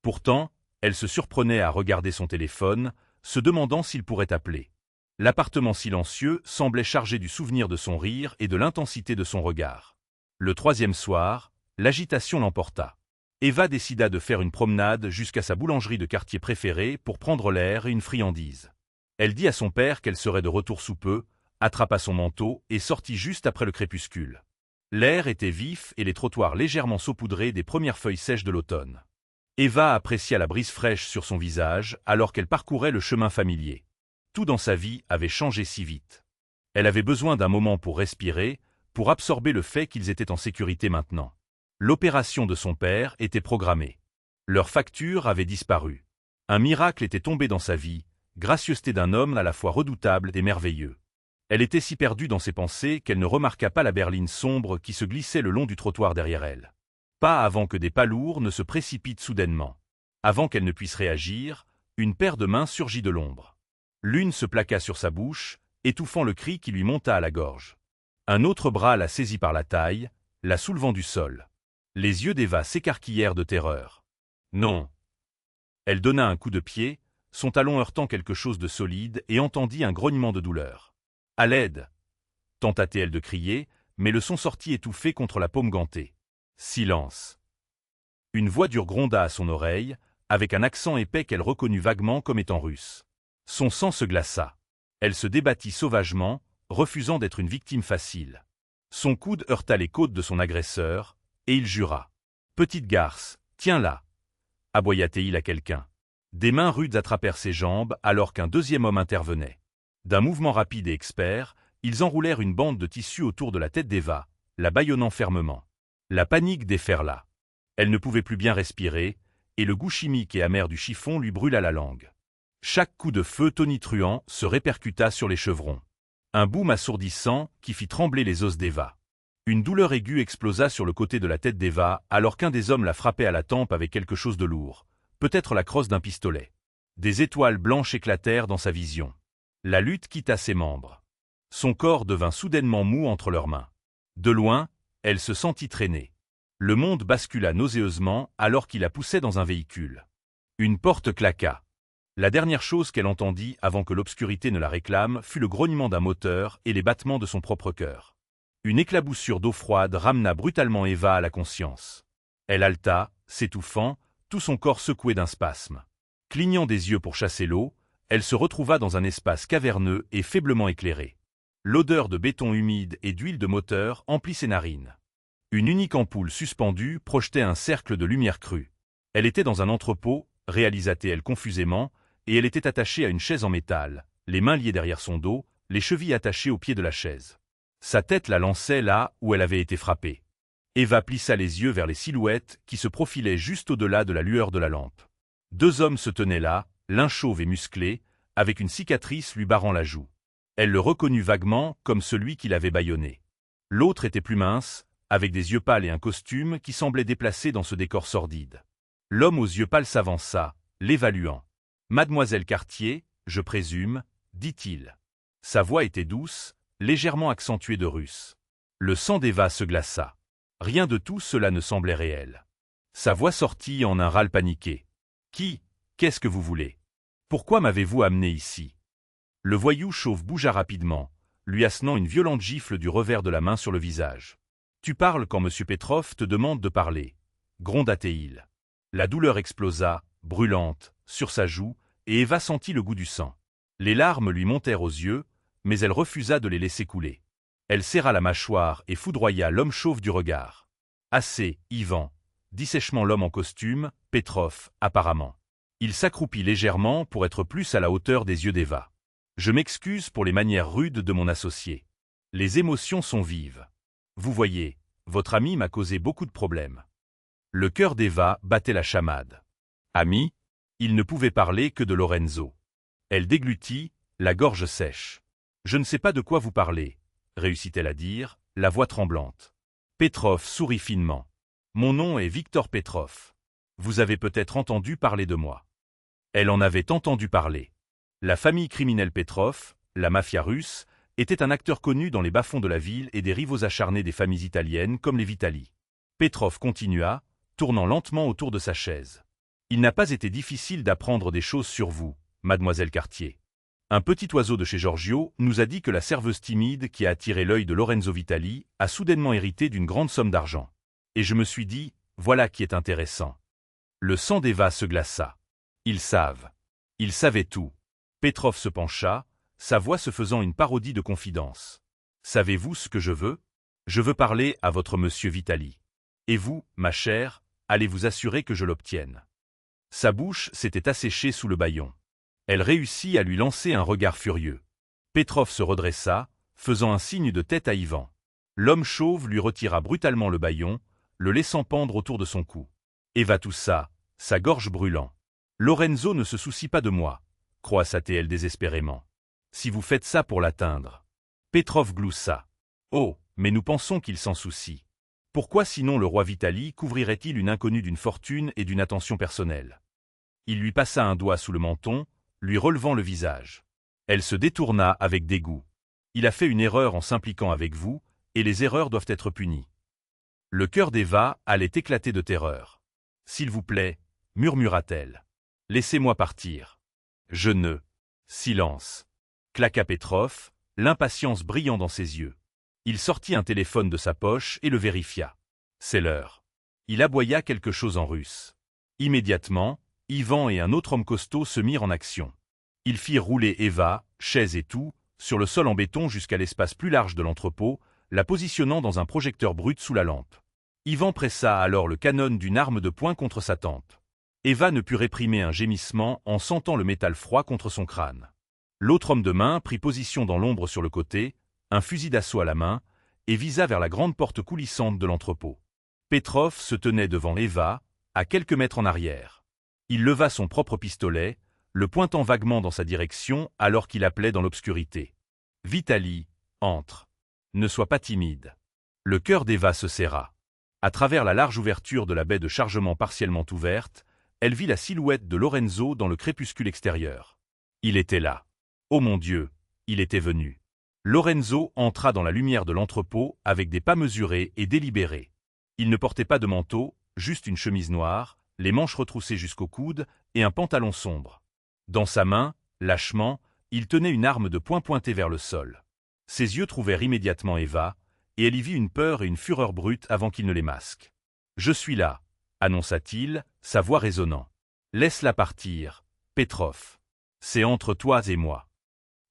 Pourtant, elle se surprenait à regarder son téléphone, se demandant s'il pourrait appeler. L'appartement silencieux semblait chargé du souvenir de son rire et de l'intensité de son regard. Le 3e soir, l'agitation l'emporta. Eva décida de faire une promenade jusqu'à sa boulangerie de quartier préférée pour prendre l'air et une friandise. Elle dit à son père qu'elle serait de retour sous peu, attrapa son manteau et sortit juste après le crépuscule. L'air était vif et les trottoirs légèrement saupoudrés des premières feuilles sèches de l'automne. Eva apprécia la brise fraîche sur son visage alors qu'elle parcourait le chemin familier. Tout dans sa vie avait changé si vite. Elle avait besoin d'un moment pour respirer, pour absorber le fait qu'ils étaient en sécurité maintenant. L'opération de son père était programmée. Leur facture avait disparu. Un miracle était tombé dans sa vie, gracieuseté d'un homme à la fois redoutable et merveilleux. Elle était si perdue dans ses pensées qu'elle ne remarqua pas la berline sombre qui se glissait le long du trottoir derrière elle. Pas avant que des pas lourds ne se précipitent soudainement. Avant qu'elle ne puisse réagir, une paire de mains surgit de l'ombre. L'une se plaqua sur sa bouche, étouffant le cri qui lui monta à la gorge. Un autre bras la saisit par la taille, la soulevant du sol. Les yeux d'Eva s'écarquillèrent de terreur. Non. Elle donna un coup de pied, son talon heurtant quelque chose de solide et entendit un grognement de douleur. « À l'aide !» tenta-t-elle de crier, mais le son sortit étouffé contre la paume gantée. Silence. Une voix dure gronda à son oreille, avec un accent épais qu'elle reconnut vaguement comme étant russe. Son sang se glaça. Elle se débattit sauvagement, refusant d'être une victime facile. Son coude heurta les côtes de son agresseur, et il jura. « Petite garce, tiens-la » aboya-t-il à quelqu'un. Des mains rudes attrapèrent ses jambes alors qu'un 2e homme intervenait. D'un mouvement rapide et expert, ils enroulèrent une bande de tissu autour de la tête d'Eva, la bâillonnant fermement. La panique déferla. Elle ne pouvait plus bien respirer, et le goût chimique et amer du chiffon lui brûla la langue. Chaque coup de feu tonitruant se répercuta sur les chevrons. Un boum assourdissant qui fit trembler les os d'Eva. Une douleur aiguë explosa sur le côté de la tête d'Eva alors qu'un des hommes la frappait à la tempe avec quelque chose de lourd, peut-être la crosse d'un pistolet. Des étoiles blanches éclatèrent dans sa vision. La lutte quitta ses membres. Son corps devint soudainement mou entre leurs mains. De loin, elle se sentit traîner. Le monde bascula nauséeusement alors qu'il la poussait dans un véhicule. Une porte claqua. La dernière chose qu'elle entendit avant que l'obscurité ne la réclame fut le grognement d'un moteur et les battements de son propre cœur. Une éclaboussure d'eau froide ramena brutalement Eva à la conscience. Elle haleta, s'étouffant, tout son corps secoué d'un spasme. Clignant des yeux pour chasser l'eau, elle se retrouva dans un espace caverneux et faiblement éclairé. L'odeur de béton humide et d'huile de moteur emplit ses narines. Une unique ampoule suspendue projetait un cercle de lumière crue. Elle était dans un entrepôt, réalisa-t-elle confusément, et elle était attachée à une chaise en métal, les mains liées derrière son dos, les chevilles attachées au pied de la chaise. Sa tête la lançait là où elle avait été frappée. Eva plissa les yeux vers les silhouettes qui se profilaient juste au-delà de la lueur de la lampe. 2 hommes se tenaient là, l'un chauve et musclé, avec une cicatrice lui barrant la joue. Elle le reconnut vaguement comme celui qui l'avait bâillonné. L'autre était plus mince, avec des yeux pâles et un costume qui semblait déplacé dans ce décor sordide. L'homme aux yeux pâles s'avança, l'évaluant. « Mademoiselle Cartier, je présume, » dit-il. Sa voix était douce, légèrement accentuée de russe. Le sang d'Eva se glaça. Rien de tout cela ne semblait réel. Sa voix sortit en un râle paniqué. « Qui? Qu'est-ce que vous voulez? Pourquoi m'avez-vous amené ici ?» Le voyou chauve bougea rapidement, lui assenant une violente gifle du revers de la main sur le visage. « Tu parles quand M. Petrov te demande de parler, » gronda-t-il. La douleur explosa, brûlante, sur sa joue, et Eva sentit le goût du sang. Les larmes lui montèrent aux yeux, mais elle refusa de les laisser couler. Elle serra la mâchoire et foudroya l'homme chauve du regard. « Assez, Ivan » dit sèchement l'homme en costume, Petrov, apparemment. Il s'accroupit légèrement pour être plus à la hauteur des yeux d'Eva. « Je m'excuse pour les manières rudes de mon associé. Les émotions sont vives. Vous voyez, votre ami m'a causé beaucoup de problèmes. » Le cœur d'Eva battait la chamade. Ami? Il ne pouvait parler que de Lorenzo. Elle déglutit, la gorge sèche. « Je ne sais pas de quoi vous parlez, » réussit-elle à dire, la voix tremblante. Petrov sourit finement. « Mon nom est Victor Petrov. Vous avez peut-être entendu parler de moi. » Elle en avait entendu parler. La famille criminelle Petrov, la mafia russe, était un acteur connu dans les bas-fonds de la ville et des rivaux acharnés des familles italiennes comme les Vitali. Petrov continua, tournant lentement autour de sa chaise. « Il n'a pas été difficile d'apprendre des choses sur vous, mademoiselle Cartier. Un petit oiseau de chez Giorgio nous a dit que la serveuse timide qui a attiré l'œil de Lorenzo Vitali a soudainement hérité d'une grande somme d'argent. Et je me suis dit, voilà qui est intéressant. » Le sang d'Eva se glaça. Ils savent. Ils savaient tout. Petrov se pencha, sa voix se faisant une parodie de confidence. « Savez-vous ce que je veux? Je veux parler à votre monsieur Vitali. Et vous, ma chère, allez vous assurer que je l'obtienne. » Sa bouche s'était asséchée sous le bâillon. Elle réussit à lui lancer un regard furieux. Petrov se redressa, faisant un signe de tête à Ivan. L'homme chauve lui retira brutalement le bâillon, le laissant pendre autour de son cou. Eva toussa, sa gorge brûlant. « Lorenzo ne se soucie pas de moi, » croassa-t-elle désespérément. « Si vous faites ça pour l'atteindre. » Petrov gloussa. « Oh, mais nous pensons qu'il s'en soucie. Pourquoi sinon le roi Vitali couvrirait-il une inconnue d'une fortune et d'une attention personnelle ?» Il lui passa un doigt sous le menton, lui relevant le visage. Elle se détourna avec dégoût. « Il a fait une erreur en s'impliquant avec vous, et les erreurs doivent être punies. » Le cœur d'Eva allait éclater de terreur. « S'il vous plaît, » murmura-t-elle. « Laissez-moi partir. » « Je ne. » Silence. Claqua Petrov, l'impatience brillant dans ses yeux. Il sortit un téléphone de sa poche et le vérifia. « C'est l'heure. » Il aboya quelque chose en russe. Immédiatement, Ivan et un autre homme costaud se mirent en action. Ils firent rouler Eva, chaise et tout, sur le sol en béton jusqu'à l'espace plus large de l'entrepôt, la positionnant dans un projecteur brut sous la lampe. Ivan pressa alors le canon d'une arme de poing contre sa tempe. Eva ne put réprimer un gémissement en sentant le métal froid contre son crâne. L'autre homme de main prit position dans l'ombre sur le côté, un fusil d'assaut à la main, et visa vers la grande porte coulissante de l'entrepôt. Petrov se tenait devant Eva, à quelques mètres en arrière. Il leva son propre pistolet, le pointant vaguement dans sa direction alors qu'il appelait dans l'obscurité. « Vitali, entre. Ne sois pas timide. » Le cœur d'Eva se serra. À travers la large ouverture de la baie de chargement partiellement ouverte, Elle vit la silhouette de Lorenzo dans le crépuscule extérieur. Il était là. Oh mon Dieu, il était venu. Lorenzo entra dans la lumière de l'entrepôt avec des pas mesurés et délibérés. Il ne portait pas de manteau, juste une chemise noire, les manches retroussées jusqu'au coude et un pantalon sombre. Dans sa main, lâchement, il tenait une arme de poing pointée vers le sol. Ses yeux trouvèrent immédiatement Eva, et elle y vit une peur et une fureur brute avant qu'il ne les masque. « Je suis là », annonça-t-il, sa voix résonnant. « Laisse-la partir, Petrov. C'est entre toi et moi. »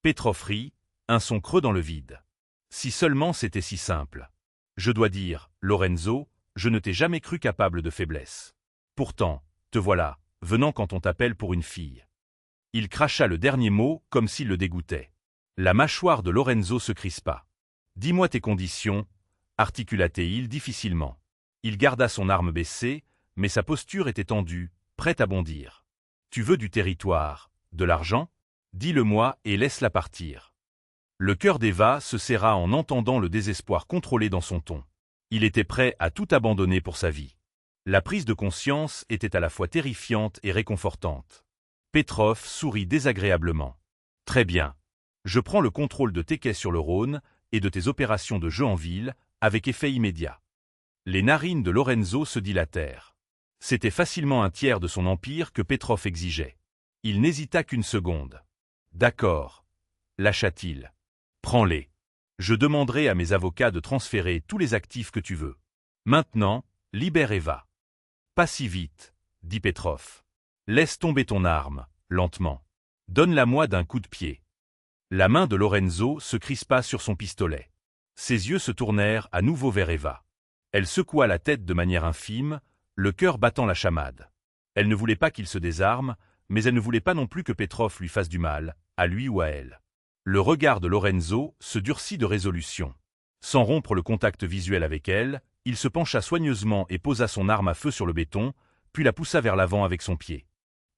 Petrov rit, un son creux dans le vide. Si seulement c'était si simple. Je dois dire, Lorenzo, je ne t'ai jamais cru capable de faiblesse. Pourtant, te voilà, venant quand on t'appelle pour une fille. Il cracha le dernier mot comme s'il le dégoûtait. La mâchoire de Lorenzo se crispa. « Dis-moi tes conditions » articula-t-il difficilement. Il garda son arme baissée, mais sa posture était tendue, prête à bondir. « Tu veux du territoire, de l'argent ? Dis-le-moi et laisse-la partir. » Le cœur d'Eva se serra en entendant le désespoir contrôlé dans son ton. Il était prêt à tout abandonner pour sa vie. La prise de conscience était à la fois terrifiante et réconfortante. Petrov sourit désagréablement. « Très bien. Je prends le contrôle de tes quais sur le Rhône et de tes opérations de jeu en ville, avec effet immédiat. » Les narines de Lorenzo se dilatèrent. C'était facilement un tiers de son empire que Petrov exigeait. Il n'hésita qu'une seconde. « D'accord. » lâcha-t-il. « Prends-les. Je demanderai à mes avocats de transférer tous les actifs que tu veux. Maintenant, libère Eva. »« Pas si vite, » dit Petrov. « Laisse tomber ton arme, lentement. Donne-la-moi d'un coup de pied. » La main de Lorenzo se crispa sur son pistolet. Ses yeux se tournèrent à nouveau vers Eva. Elle secoua la tête de manière infime, le cœur battant la chamade. Elle ne voulait pas qu'il se désarme, mais elle ne voulait pas non plus que Petrov lui fasse du mal, à lui ou à elle. Le regard de Lorenzo se durcit de résolution. Sans rompre le contact visuel avec elle, il se pencha soigneusement et posa son arme à feu sur le béton, puis la poussa vers l'avant avec son pied.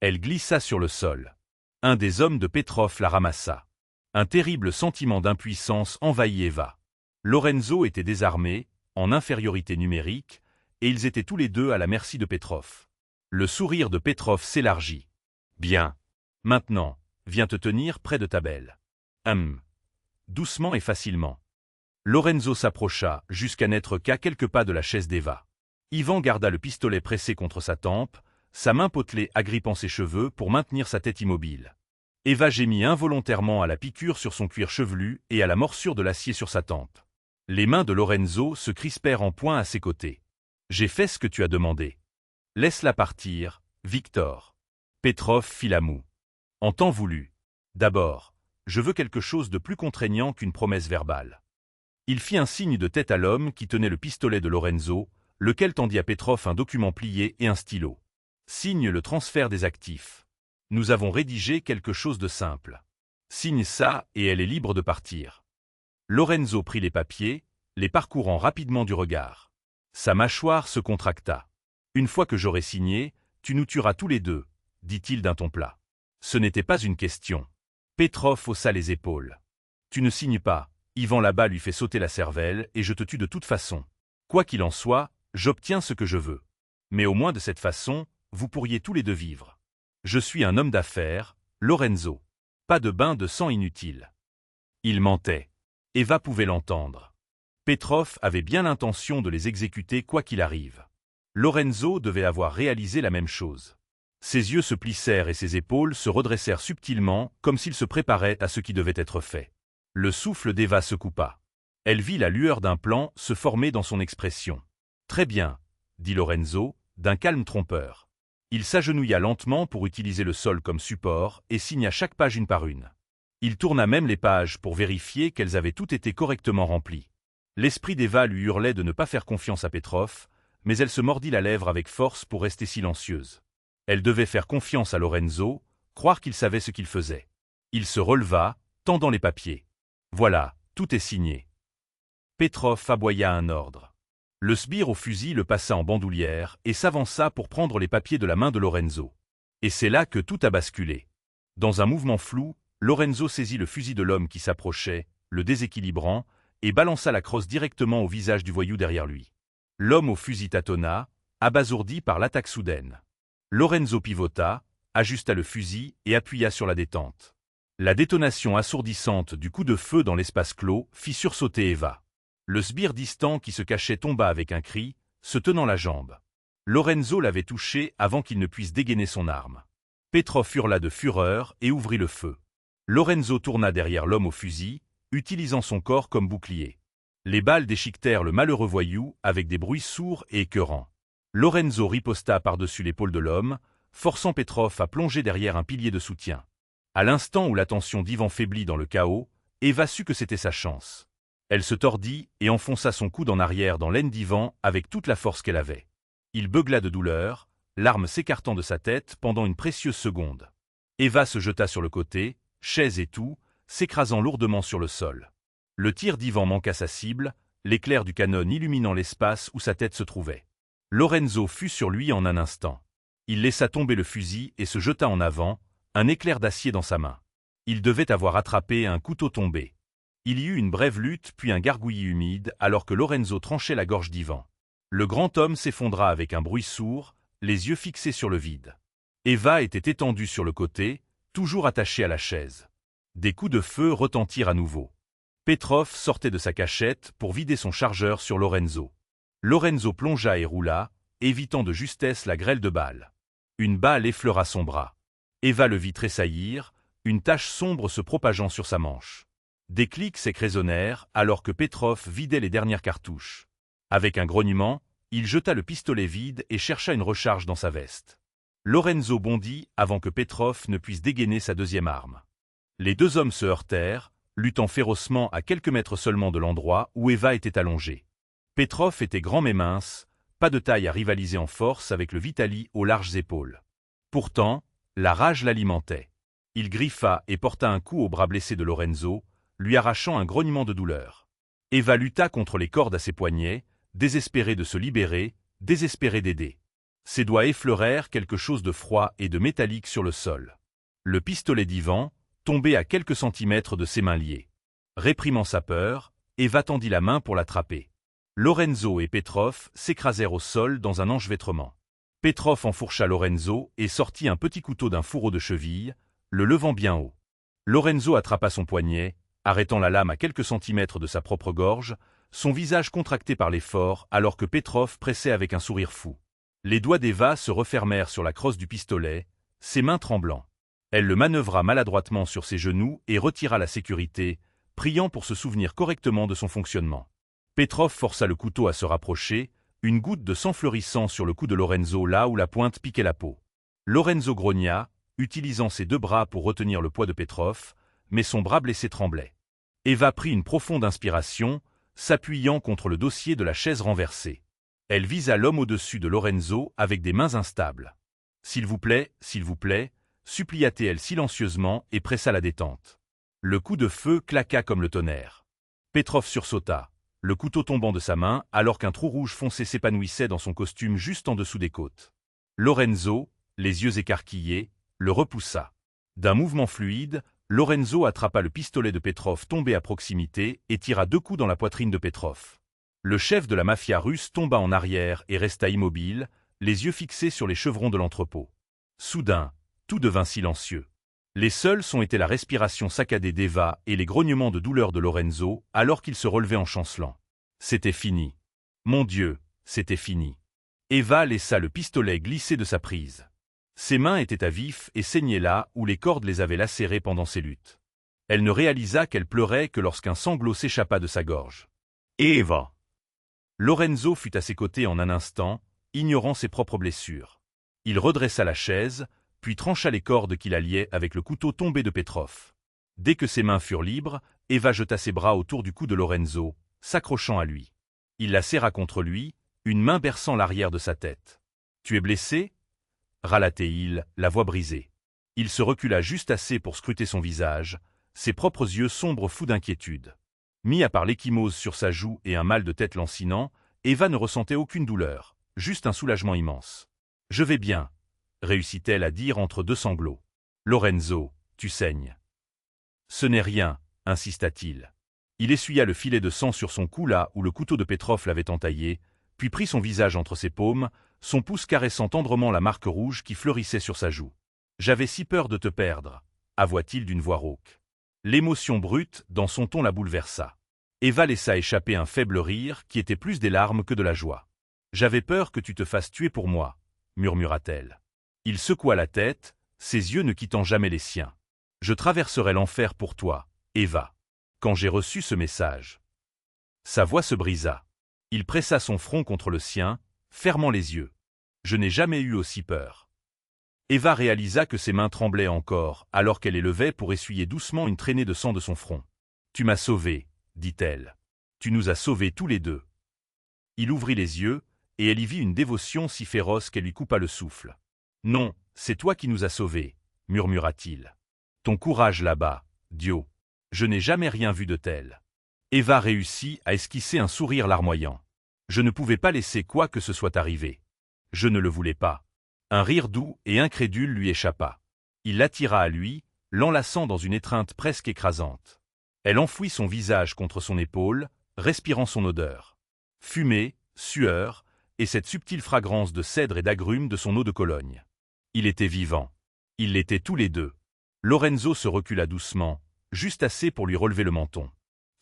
Elle glissa sur le sol. Un des hommes de Petrov la ramassa. Un terrible sentiment d'impuissance envahit Eva. Lorenzo était désarmé, en infériorité numérique, et ils étaient tous les deux à la merci de Petrov. Le sourire de Petrov s'élargit. « Bien. Maintenant, viens te tenir près de ta belle. » Doucement et facilement. Lorenzo s'approcha jusqu'à n'être qu'à quelques pas de la chaise d'Eva. Ivan garda le pistolet pressé contre sa tempe, sa main potelée agrippant ses cheveux pour maintenir sa tête immobile. Eva gémit involontairement à la piqûre sur son cuir chevelu et à la morsure de l'acier sur sa tempe. Les mains de Lorenzo se crispèrent en poing à ses côtés. « J'ai fait ce que tu as demandé. Laisse-la partir, Victor. » Petrov fit la moue. « En temps voulu. D'abord, je veux quelque chose de plus contraignant qu'une promesse verbale. » Il fit un signe de tête à l'homme qui tenait le pistolet de Lorenzo, lequel tendit à Petrov un document plié et un stylo. « Signe le transfert des actifs. Nous avons rédigé quelque chose de simple. Signe ça et elle est libre de partir. » Lorenzo prit les papiers, les parcourant rapidement du regard. Sa mâchoire se contracta. « Une fois que j'aurai signé, tu nous tueras tous les deux, » dit-il d'un ton plat. Ce n'était pas une question. Petrov haussa les épaules. « Tu ne signes pas, Ivan là-bas lui fait sauter la cervelle et je te tue de toute façon. Quoi qu'il en soit, j'obtiens ce que je veux. Mais au moins de cette façon, vous pourriez tous les deux vivre. Je suis un homme d'affaires, Lorenzo. Pas de bain de sang inutile. » Il mentait. Eva pouvait l'entendre. Petrov avait bien l'intention de les exécuter quoi qu'il arrive. Lorenzo devait avoir réalisé la même chose. Ses yeux se plissèrent et ses épaules se redressèrent subtilement, comme s'il se préparait à ce qui devait être fait. Le souffle d'Eva se coupa. Elle vit la lueur d'un plan se former dans son expression. « Très bien, » dit Lorenzo, d'un calme trompeur. Il s'agenouilla lentement pour utiliser le sol comme support et signa chaque page une par une. Il tourna même les pages pour vérifier qu'elles avaient toutes été correctement remplies. L'esprit d'Eva lui hurlait de ne pas faire confiance à Petrov, mais elle se mordit la lèvre avec force pour rester silencieuse. Elle devait faire confiance à Lorenzo, croire qu'il savait ce qu'il faisait. Il se releva, tendant les papiers. « Voilà, tout est signé. » Petrov aboya un ordre. Le sbire au fusil le passa en bandoulière et s'avança pour prendre les papiers de la main de Lorenzo. Et c'est là que tout a basculé. Dans un mouvement flou, Lorenzo saisit le fusil de l'homme qui s'approchait, le déséquilibrant, et balança la crosse directement au visage du voyou derrière lui. L'homme au fusil tâtonna, abasourdi par l'attaque soudaine. Lorenzo pivota, ajusta le fusil et appuya sur la détente. La détonation assourdissante du coup de feu dans l'espace clos fit sursauter Eva. Le sbire distant qui se cachait tomba avec un cri, se tenant la jambe. Lorenzo l'avait touché avant qu'il ne puisse dégainer son arme. Petrov hurla de fureur et ouvrit le feu. Lorenzo tourna derrière l'homme au fusil, utilisant son corps comme bouclier. Les balles déchiquetèrent le malheureux voyou avec des bruits sourds et écœurants. Lorenzo riposta par-dessus l'épaule de l'homme, forçant Petrov à plonger derrière un pilier de soutien. À l'instant où l'attention d'Ivan faiblit dans le chaos, Eva sut que c'était sa chance. Elle se tordit et enfonça son coude en arrière dans l'aine d'Ivan avec toute la force qu'elle avait. Il beugla de douleur, l'arme s'écartant de sa tête pendant une précieuse seconde. Eva se jeta sur le côté, chaise et tout, s'écrasant lourdement sur le sol. Le tir d'Ivan manqua sa cible, l'éclair du canon illuminant l'espace où sa tête se trouvait. Lorenzo fut sur lui en un instant. Il laissa tomber le fusil et se jeta en avant, un éclair d'acier dans sa main. Il devait avoir attrapé un couteau tombé. Il y eut une brève lutte puis un gargouillis humide alors que Lorenzo tranchait la gorge d'Ivan. Le grand homme s'effondra avec un bruit sourd, les yeux fixés sur le vide. Eva était étendue sur le côté, toujours attachée à la chaise. Des coups de feu retentirent à nouveau. Petrov sortait de sa cachette pour vider son chargeur sur Lorenzo. Lorenzo plongea et roula, évitant de justesse la grêle de balles. Une balle effleura son bras. Eva le vit tressaillir, une tache sombre se propageant sur sa manche. Des clics s'écrésonnèrent alors que Petrov vidait les dernières cartouches. Avec un grognement, il jeta le pistolet vide et chercha une recharge dans sa veste. Lorenzo bondit avant que Petrov ne puisse dégainer sa deuxième arme. Les deux hommes se heurtèrent, luttant férocement à quelques mètres seulement de l'endroit où Eva était allongée. Petrov était grand mais mince, pas de taille à rivaliser en force avec le Vitali aux larges épaules. Pourtant, la rage l'alimentait. Il griffa et porta un coup au bras blessé de Lorenzo, lui arrachant un grognement de douleur. Eva lutta contre les cordes à ses poignets, désespérée de se libérer, désespérée d'aider. Ses doigts effleurèrent quelque chose de froid et de métallique sur le sol. Le pistolet d'Ivan, tombé à quelques centimètres de ses mains liées. Réprimant sa peur, Eva tendit la main pour l'attraper. Lorenzo et Petrov s'écrasèrent au sol dans un enchevêtrement. Petrov enfourcha Lorenzo et sortit un petit couteau d'un fourreau de cheville, le levant bien haut. Lorenzo attrapa son poignet, arrêtant la lame à quelques centimètres de sa propre gorge, son visage contracté par l'effort alors que Petrov pressait avec un sourire fou. Les doigts d'Eva se refermèrent sur la crosse du pistolet, ses mains tremblant. Elle le manœuvra maladroitement sur ses genoux et retira la sécurité, priant pour se souvenir correctement de son fonctionnement. Petrov força le couteau à se rapprocher, une goutte de sang fleurissant sur le cou de Lorenzo là où la pointe piquait la peau. Lorenzo grogna, utilisant ses deux bras pour retenir le poids de Petrov, mais son bras blessé tremblait. Eva prit une profonde inspiration, s'appuyant contre le dossier de la chaise renversée. Elle visa l'homme au-dessus de Lorenzo avec des mains instables. « S'il vous plaît, supplia-t-elle silencieusement et pressa la détente. Le coup de feu claqua comme le tonnerre. Petrov sursauta, le couteau tombant de sa main alors qu'un trou rouge foncé s'épanouissait dans son costume juste en dessous des côtes. Lorenzo, les yeux écarquillés, le repoussa. D'un mouvement fluide, Lorenzo attrapa le pistolet de Petrov tombé à proximité et tira 2 coups dans la poitrine de Petrov. Le chef de la mafia russe tomba en arrière et resta immobile, les yeux fixés sur les chevrons de l'entrepôt. Soudain, tout devint silencieux. Les seuls sons étaient la respiration saccadée d'Eva et les grognements de douleur de Lorenzo alors qu'il se relevait en chancelant. C'était fini. Mon Dieu, c'était fini. Eva laissa le pistolet glisser de sa prise. Ses mains étaient à vif et saignaient là où les cordes les avaient lacérées pendant ses luttes. Elle ne réalisa qu'elle pleurait que lorsqu'un sanglot s'échappa de sa gorge. Eva. Lorenzo fut à ses côtés en un instant, ignorant ses propres blessures. Il redressa la chaise, puis trancha les cordes qui la liaient avec le couteau tombé de Petrov. Dès que ses mains furent libres, Eva jeta ses bras autour du cou de Lorenzo, s'accrochant à lui. Il la serra contre lui, une main berçant l'arrière de sa tête. « Tu es blessé » râla-t-il, la voix brisée. Il se recula juste assez pour scruter son visage, ses propres yeux sombres fous d'inquiétude. Mis à part l'ecchymose sur sa joue et un mal de tête lancinant, Eva ne ressentait aucune douleur, juste un soulagement immense. « Je vais bien », réussit-elle à dire entre 2 sanglots. « Lorenzo, tu saignes. »« Ce n'est rien, » insista-t-il. Il essuya le filet de sang sur son cou là où le couteau de Petrov l'avait entaillé, puis prit son visage entre ses paumes, son pouce caressant tendrement la marque rouge qui fleurissait sur sa joue. « J'avais si peur de te perdre », avoua-t-il d'une voix rauque. L'émotion brute dans son ton la bouleversa. Eva laissa échapper un faible rire qui était plus des larmes que de la joie. « J'avais peur que tu te fasses tuer pour moi », murmura-t-elle. Il secoua la tête, ses yeux ne quittant jamais les siens. « Je traverserai l'enfer pour toi, Eva. » Quand j'ai reçu ce message. Sa voix se brisa. Il pressa son front contre le sien, fermant les yeux. Je n'ai jamais eu aussi peur. Eva réalisa que ses mains tremblaient encore, alors qu'elle élevait pour essuyer doucement une traînée de sang de son front. « Tu m'as sauvé, » dit-elle. « Tu nous as sauvés tous les deux. » Il ouvrit les yeux, et elle y vit une dévotion si féroce qu'elle lui coupa le souffle. « Non, c'est toi qui nous as sauvés, » murmura-t-il. « Ton courage là-bas, Dio. Je n'ai jamais rien vu de tel. » Eva réussit à esquisser un sourire larmoyant. Je ne pouvais pas laisser quoi que ce soit arriver. Je ne le voulais pas. Un rire doux et incrédule lui échappa. Il l'attira à lui, l'enlaçant dans une étreinte presque écrasante. Elle enfouit son visage contre son épaule, respirant son odeur. Fumée, sueur, et cette subtile fragrance de cèdre et d'agrumes de son eau de Cologne. Il était vivant. Ils l'étaient tous les deux. Lorenzo se recula doucement, juste assez pour lui relever le menton.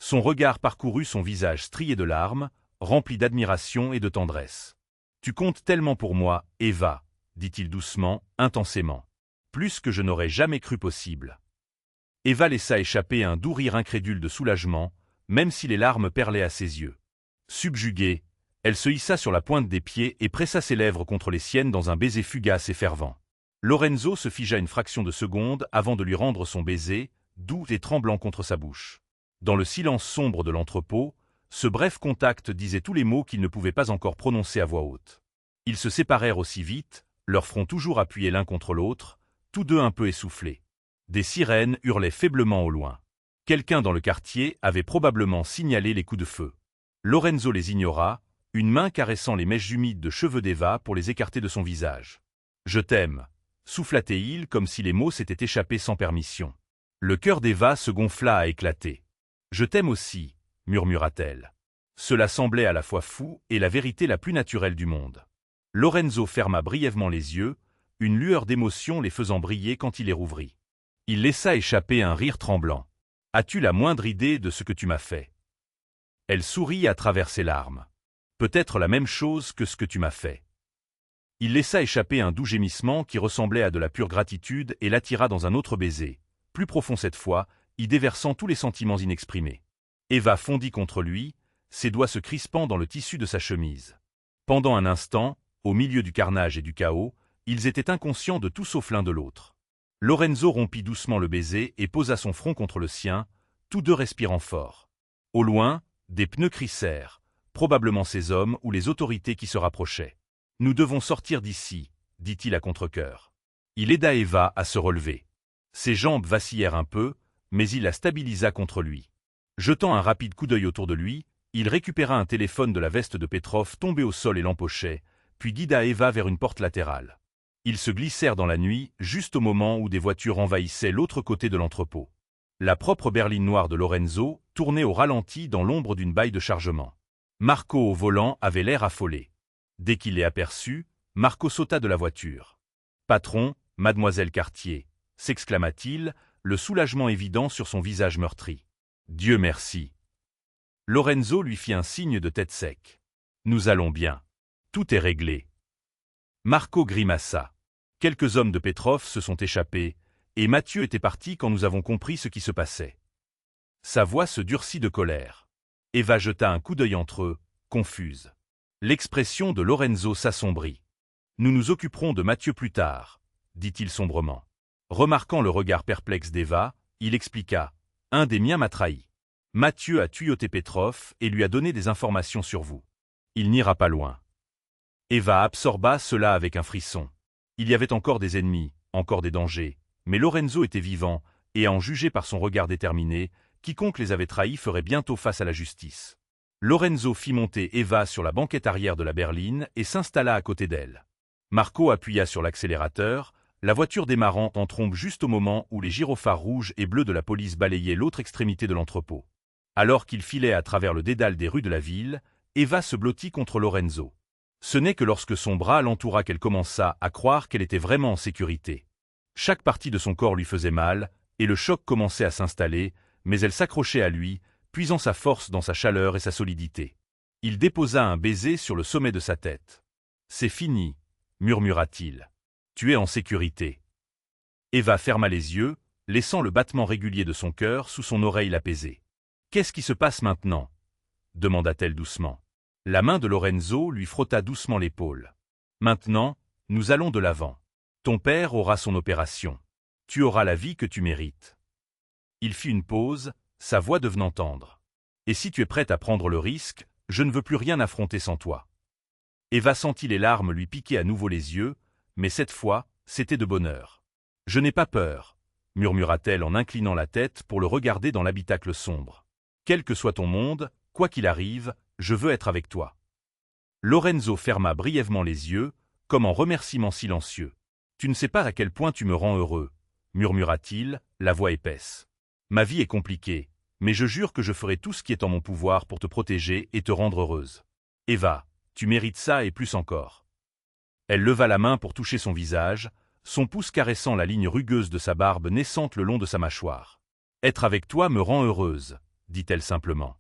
Son regard parcourut son visage strié de larmes, rempli d'admiration et de tendresse. « Tu comptes tellement pour moi, Eva, » dit-il doucement, intensément. « Plus que je n'aurais jamais cru possible. » Eva laissa échapper un doux rire incrédule de soulagement, même si les larmes perlaient à ses yeux. Subjuguée, elle se hissa sur la pointe des pieds et pressa ses lèvres contre les siennes dans un baiser fugace et fervent. Lorenzo se figea une fraction de seconde avant de lui rendre son baiser, doux et tremblant contre sa bouche. Dans le silence sombre de l'entrepôt, ce bref contact disait tous les mots qu'il ne pouvait pas encore prononcer à voix haute. Ils se séparèrent aussi vite, leurs fronts toujours appuyés l'un contre l'autre, tous deux un peu essoufflés. Des sirènes hurlaient faiblement au loin. Quelqu'un dans le quartier avait probablement signalé les coups de feu. Lorenzo les ignora, une main caressant les mèches humides de cheveux d'Eva pour les écarter de son visage. « Je t'aime », souffla-t-il comme si les mots s'étaient échappés sans permission. Le cœur d'Eva se gonfla à éclater. « Je t'aime aussi », murmura-t-elle. Cela semblait à la fois fou et la vérité la plus naturelle du monde. Lorenzo ferma brièvement les yeux, une lueur d'émotion les faisant briller quand il les rouvrit. Il laissa échapper un rire tremblant. « As-tu la moindre idée de ce que tu m'as fait ?» Elle sourit à travers ses larmes. « Peut-être la même chose que ce que tu m'as fait. » Il laissa échapper un doux gémissement qui ressemblait à de la pure gratitude et l'attira dans un autre baiser, plus profond cette fois, y déversant tous les sentiments inexprimés. Eva fondit contre lui, ses doigts se crispant dans le tissu de sa chemise. Pendant un instant, au milieu du carnage et du chaos, ils étaient inconscients de tout sauf l'un de l'autre. Lorenzo rompit doucement le baiser et posa son front contre le sien, tous deux respirant fort. Au loin, des pneus crissèrent, probablement ces hommes ou les autorités qui se rapprochaient. « Nous devons sortir d'ici, » dit-il à contre-cœur. Il aida Eva à se relever. Ses jambes vacillèrent un peu, mais il la stabilisa contre lui. Jetant un rapide coup d'œil autour de lui, il récupéra un téléphone de la veste de Petrov tombé au sol et l'empochait, puis guida Eva vers une porte latérale. Ils se glissèrent dans la nuit, juste au moment où des voitures envahissaient l'autre côté de l'entrepôt. La propre berline noire de Lorenzo tournait au ralenti dans l'ombre d'une baille de chargement. Marco au volant avait l'air affolé. Dès qu'il les aperçut, Marco sauta de la voiture. « Patron, mademoiselle Cartier », s'exclama-t-il, le soulagement évident sur son visage meurtri. « Dieu merci !» Lorenzo lui fit un signe de tête sec. « Nous allons bien. Tout est réglé. » Marco grimaça. Quelques hommes de Petrov se sont échappés, et Mathieu était parti quand nous avons compris ce qui se passait. Sa voix se durcit de colère. Eva jeta un coup d'œil entre eux, confuse. L'expression de Lorenzo s'assombrit. « Nous nous occuperons de Mathieu plus tard, » dit-il sombrement. Remarquant le regard perplexe d'Eva, il expliqua. « Un des miens m'a trahi. Mathieu a tuyauté Petrov et lui a donné des informations sur vous. Il n'ira pas loin. » Eva absorba cela avec un frisson. Il y avait encore des ennemis, encore des dangers, mais Lorenzo était vivant, et à en juger par son regard déterminé, quiconque les avait trahis ferait bientôt face à la justice. Lorenzo fit monter Eva sur la banquette arrière de la berline et s'installa à côté d'elle. Marco appuya sur l'accélérateur, la voiture démarrant en trombe juste au moment où les gyrophares rouges et bleus de la police balayaient l'autre extrémité de l'entrepôt. Alors qu'il filait à travers le dédale des rues de la ville, Eva se blottit contre Lorenzo. Ce n'est que lorsque son bras l'entoura qu'elle commença à croire qu'elle était vraiment en sécurité. Chaque partie de son corps lui faisait mal, et le choc commençait à s'installer, mais elle s'accrochait à lui, puisant sa force dans sa chaleur et sa solidité. Il déposa un baiser sur le sommet de sa tête. « C'est fini, » murmura-t-il. « Tu es en sécurité. » Eva ferma les yeux, laissant le battement régulier de son cœur sous son oreille l'apaiser. « Qu'est-ce qui se passe maintenant » demanda-t-elle doucement. La main de Lorenzo lui frotta doucement l'épaule. « Maintenant, nous allons de l'avant. Ton père aura son opération. Tu auras la vie que tu mérites. » Il fit une pause, sa voix devenant tendre. « Et si tu es prête à prendre le risque, je ne veux plus rien affronter sans toi. » Eva sentit les larmes lui piquer à nouveau les yeux, mais cette fois, c'était de bonheur. « Je n'ai pas peur, » murmura-t-elle en inclinant la tête pour le regarder dans l'habitacle sombre. « Quel que soit ton monde, quoi qu'il arrive, je veux être avec toi. » Lorenzo ferma brièvement les yeux, comme en remerciement silencieux. « Tu ne sais pas à quel point tu me rends heureux, » murmura-t-il, la voix épaisse. « Ma vie est compliquée, mais je jure que je ferai tout ce qui est en mon pouvoir pour te protéger et te rendre heureuse. Eva, tu mérites ça et plus encore. » Elle leva la main pour toucher son visage, son pouce caressant la ligne rugueuse de sa barbe naissante le long de sa mâchoire. « Être avec toi me rend heureuse, » dit-elle simplement.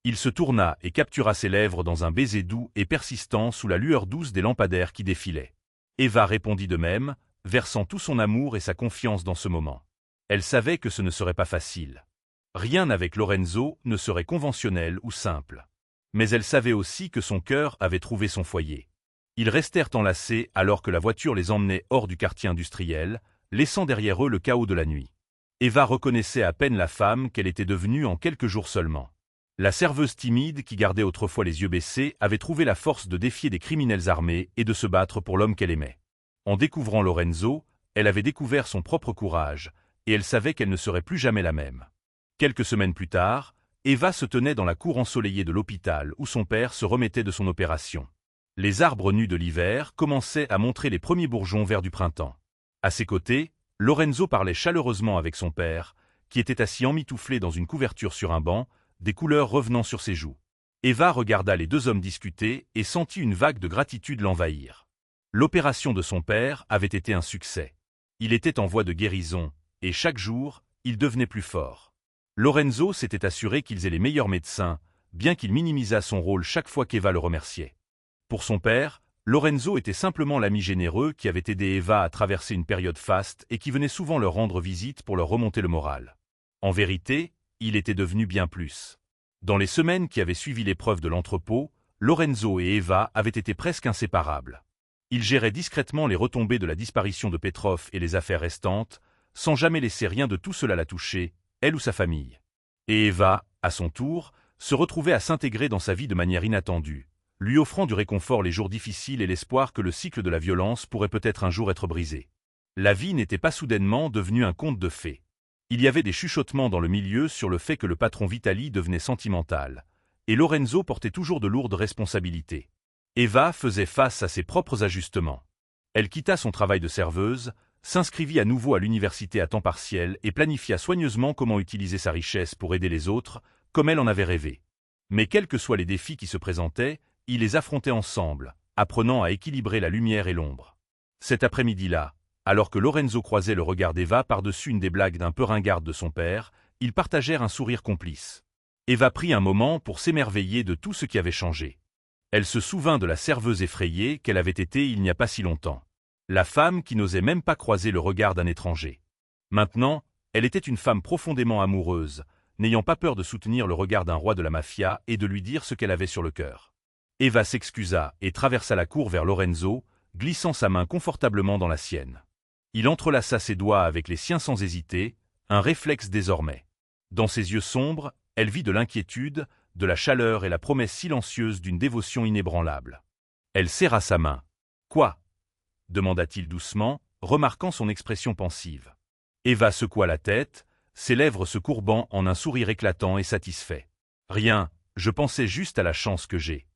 Il se tourna et captura ses lèvres dans un baiser doux et persistant sous la lueur douce des lampadaires qui défilaient. Eva répondit de même, versant tout son amour et sa confiance dans ce moment. Elle savait que ce ne serait pas facile. Rien avec Lorenzo ne serait conventionnel ou simple. Mais elle savait aussi que son cœur avait trouvé son foyer. Ils restèrent enlacés alors que la voiture les emmenait hors du quartier industriel, laissant derrière eux le chaos de la nuit. Eva reconnaissait à peine la femme qu'elle était devenue en quelques jours seulement. La serveuse timide qui gardait autrefois les yeux baissés avait trouvé la force de défier des criminels armés et de se battre pour l'homme qu'elle aimait. En découvrant Lorenzo, elle avait découvert son propre courage, et elle savait qu'elle ne serait plus jamais la même. Quelques semaines plus tard, Eva se tenait dans la cour ensoleillée de l'hôpital où son père se remettait de son opération. Les arbres nus de l'hiver commençaient à montrer les premiers bourgeons verts du printemps. À ses côtés, Lorenzo parlait chaleureusement avec son père, qui était assis emmitouflé dans une couverture sur un banc, des couleurs revenant sur ses joues. Eva regarda les deux hommes discuter et sentit une vague de gratitude l'envahir. L'opération de son père avait été un succès. Il était en voie de guérison, et chaque jour, il devenait plus fort. Lorenzo s'était assuré qu'ils aient les meilleurs médecins, bien qu'il minimisât son rôle chaque fois qu'Eva le remerciait. Pour son père, Lorenzo était simplement l'ami généreux qui avait aidé Eva à traverser une période faste et qui venait souvent leur rendre visite pour leur remonter le moral. En vérité, il était devenu bien plus. Dans les semaines qui avaient suivi l'épreuve de l'entrepôt, Lorenzo et Eva avaient été presque inséparables. Ils géraient discrètement les retombées de la disparition de Petrov et les affaires restantes, sans jamais laisser rien de tout cela la toucher, elle ou sa famille. Et Eva, à son tour, se retrouvait à s'intégrer dans sa vie de manière inattendue, lui offrant du réconfort les jours difficiles et l'espoir que le cycle de la violence pourrait peut-être un jour être brisé. La vie n'était pas soudainement devenue un conte de fées. Il y avait des chuchotements dans le milieu sur le fait que le patron Vitali devenait sentimental, et Lorenzo portait toujours de lourdes responsabilités. Eva faisait face à ses propres ajustements. Elle quitta son travail de serveuse, s'inscrivit à nouveau à l'université à temps partiel et planifia soigneusement comment utiliser sa richesse pour aider les autres, comme elle en avait rêvé. Mais quels que soient les défis qui se présentaient, ils les affrontaient ensemble, apprenant à équilibrer la lumière et l'ombre. Cet après-midi-là, alors que Lorenzo croisait le regard d'Eva par-dessus une des blagues d'un peu ringarde de son père, ils partagèrent un sourire complice. Eva prit un moment pour s'émerveiller de tout ce qui avait changé. Elle se souvint de la serveuse effrayée qu'elle avait été il n'y a pas si longtemps. La femme qui n'osait même pas croiser le regard d'un étranger. Maintenant, elle était une femme profondément amoureuse, n'ayant pas peur de soutenir le regard d'un roi de la mafia et de lui dire ce qu'elle avait sur le cœur. Eva s'excusa et traversa la cour vers Lorenzo, glissant sa main confortablement dans la sienne. Il entrelaça ses doigts avec les siens sans hésiter, un réflexe désormais. Dans ses yeux sombres, elle vit de l'inquiétude, de la chaleur et la promesse silencieuse d'une dévotion inébranlable. Elle serra sa main. « Quoi » demanda-t-il doucement, remarquant son expression pensive. Eva secoua la tête, ses lèvres se courbant en un sourire éclatant et satisfait. « Rien, je pensais juste à la chance que j'ai. »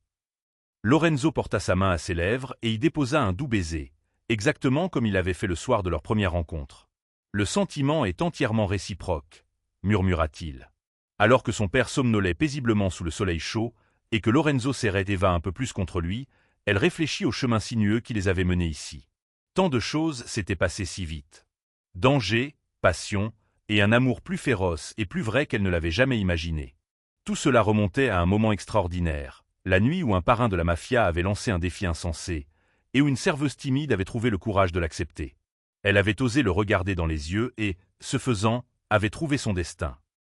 Lorenzo porta sa main à ses lèvres et y déposa un doux baiser, exactement comme il avait fait le soir de leur première rencontre. « Le sentiment est entièrement réciproque, » murmura-t-il. Alors que son père somnolait paisiblement sous le soleil chaud, et que Lorenzo serrait Eva un peu plus contre lui, elle réfléchit au chemin sinueux qui les avait menés ici. Tant de choses s'étaient passées si vite. Danger, passion, et un amour plus féroce et plus vrai qu'elle ne l'avait jamais imaginé. Tout cela remontait à un moment extraordinaire, la nuit où un parrain de la mafia avait lancé un défi insensé, et où une serveuse timide avait trouvé le courage de l'accepter. Elle avait osé le regarder dans les yeux et, ce faisant, avait trouvé son destin.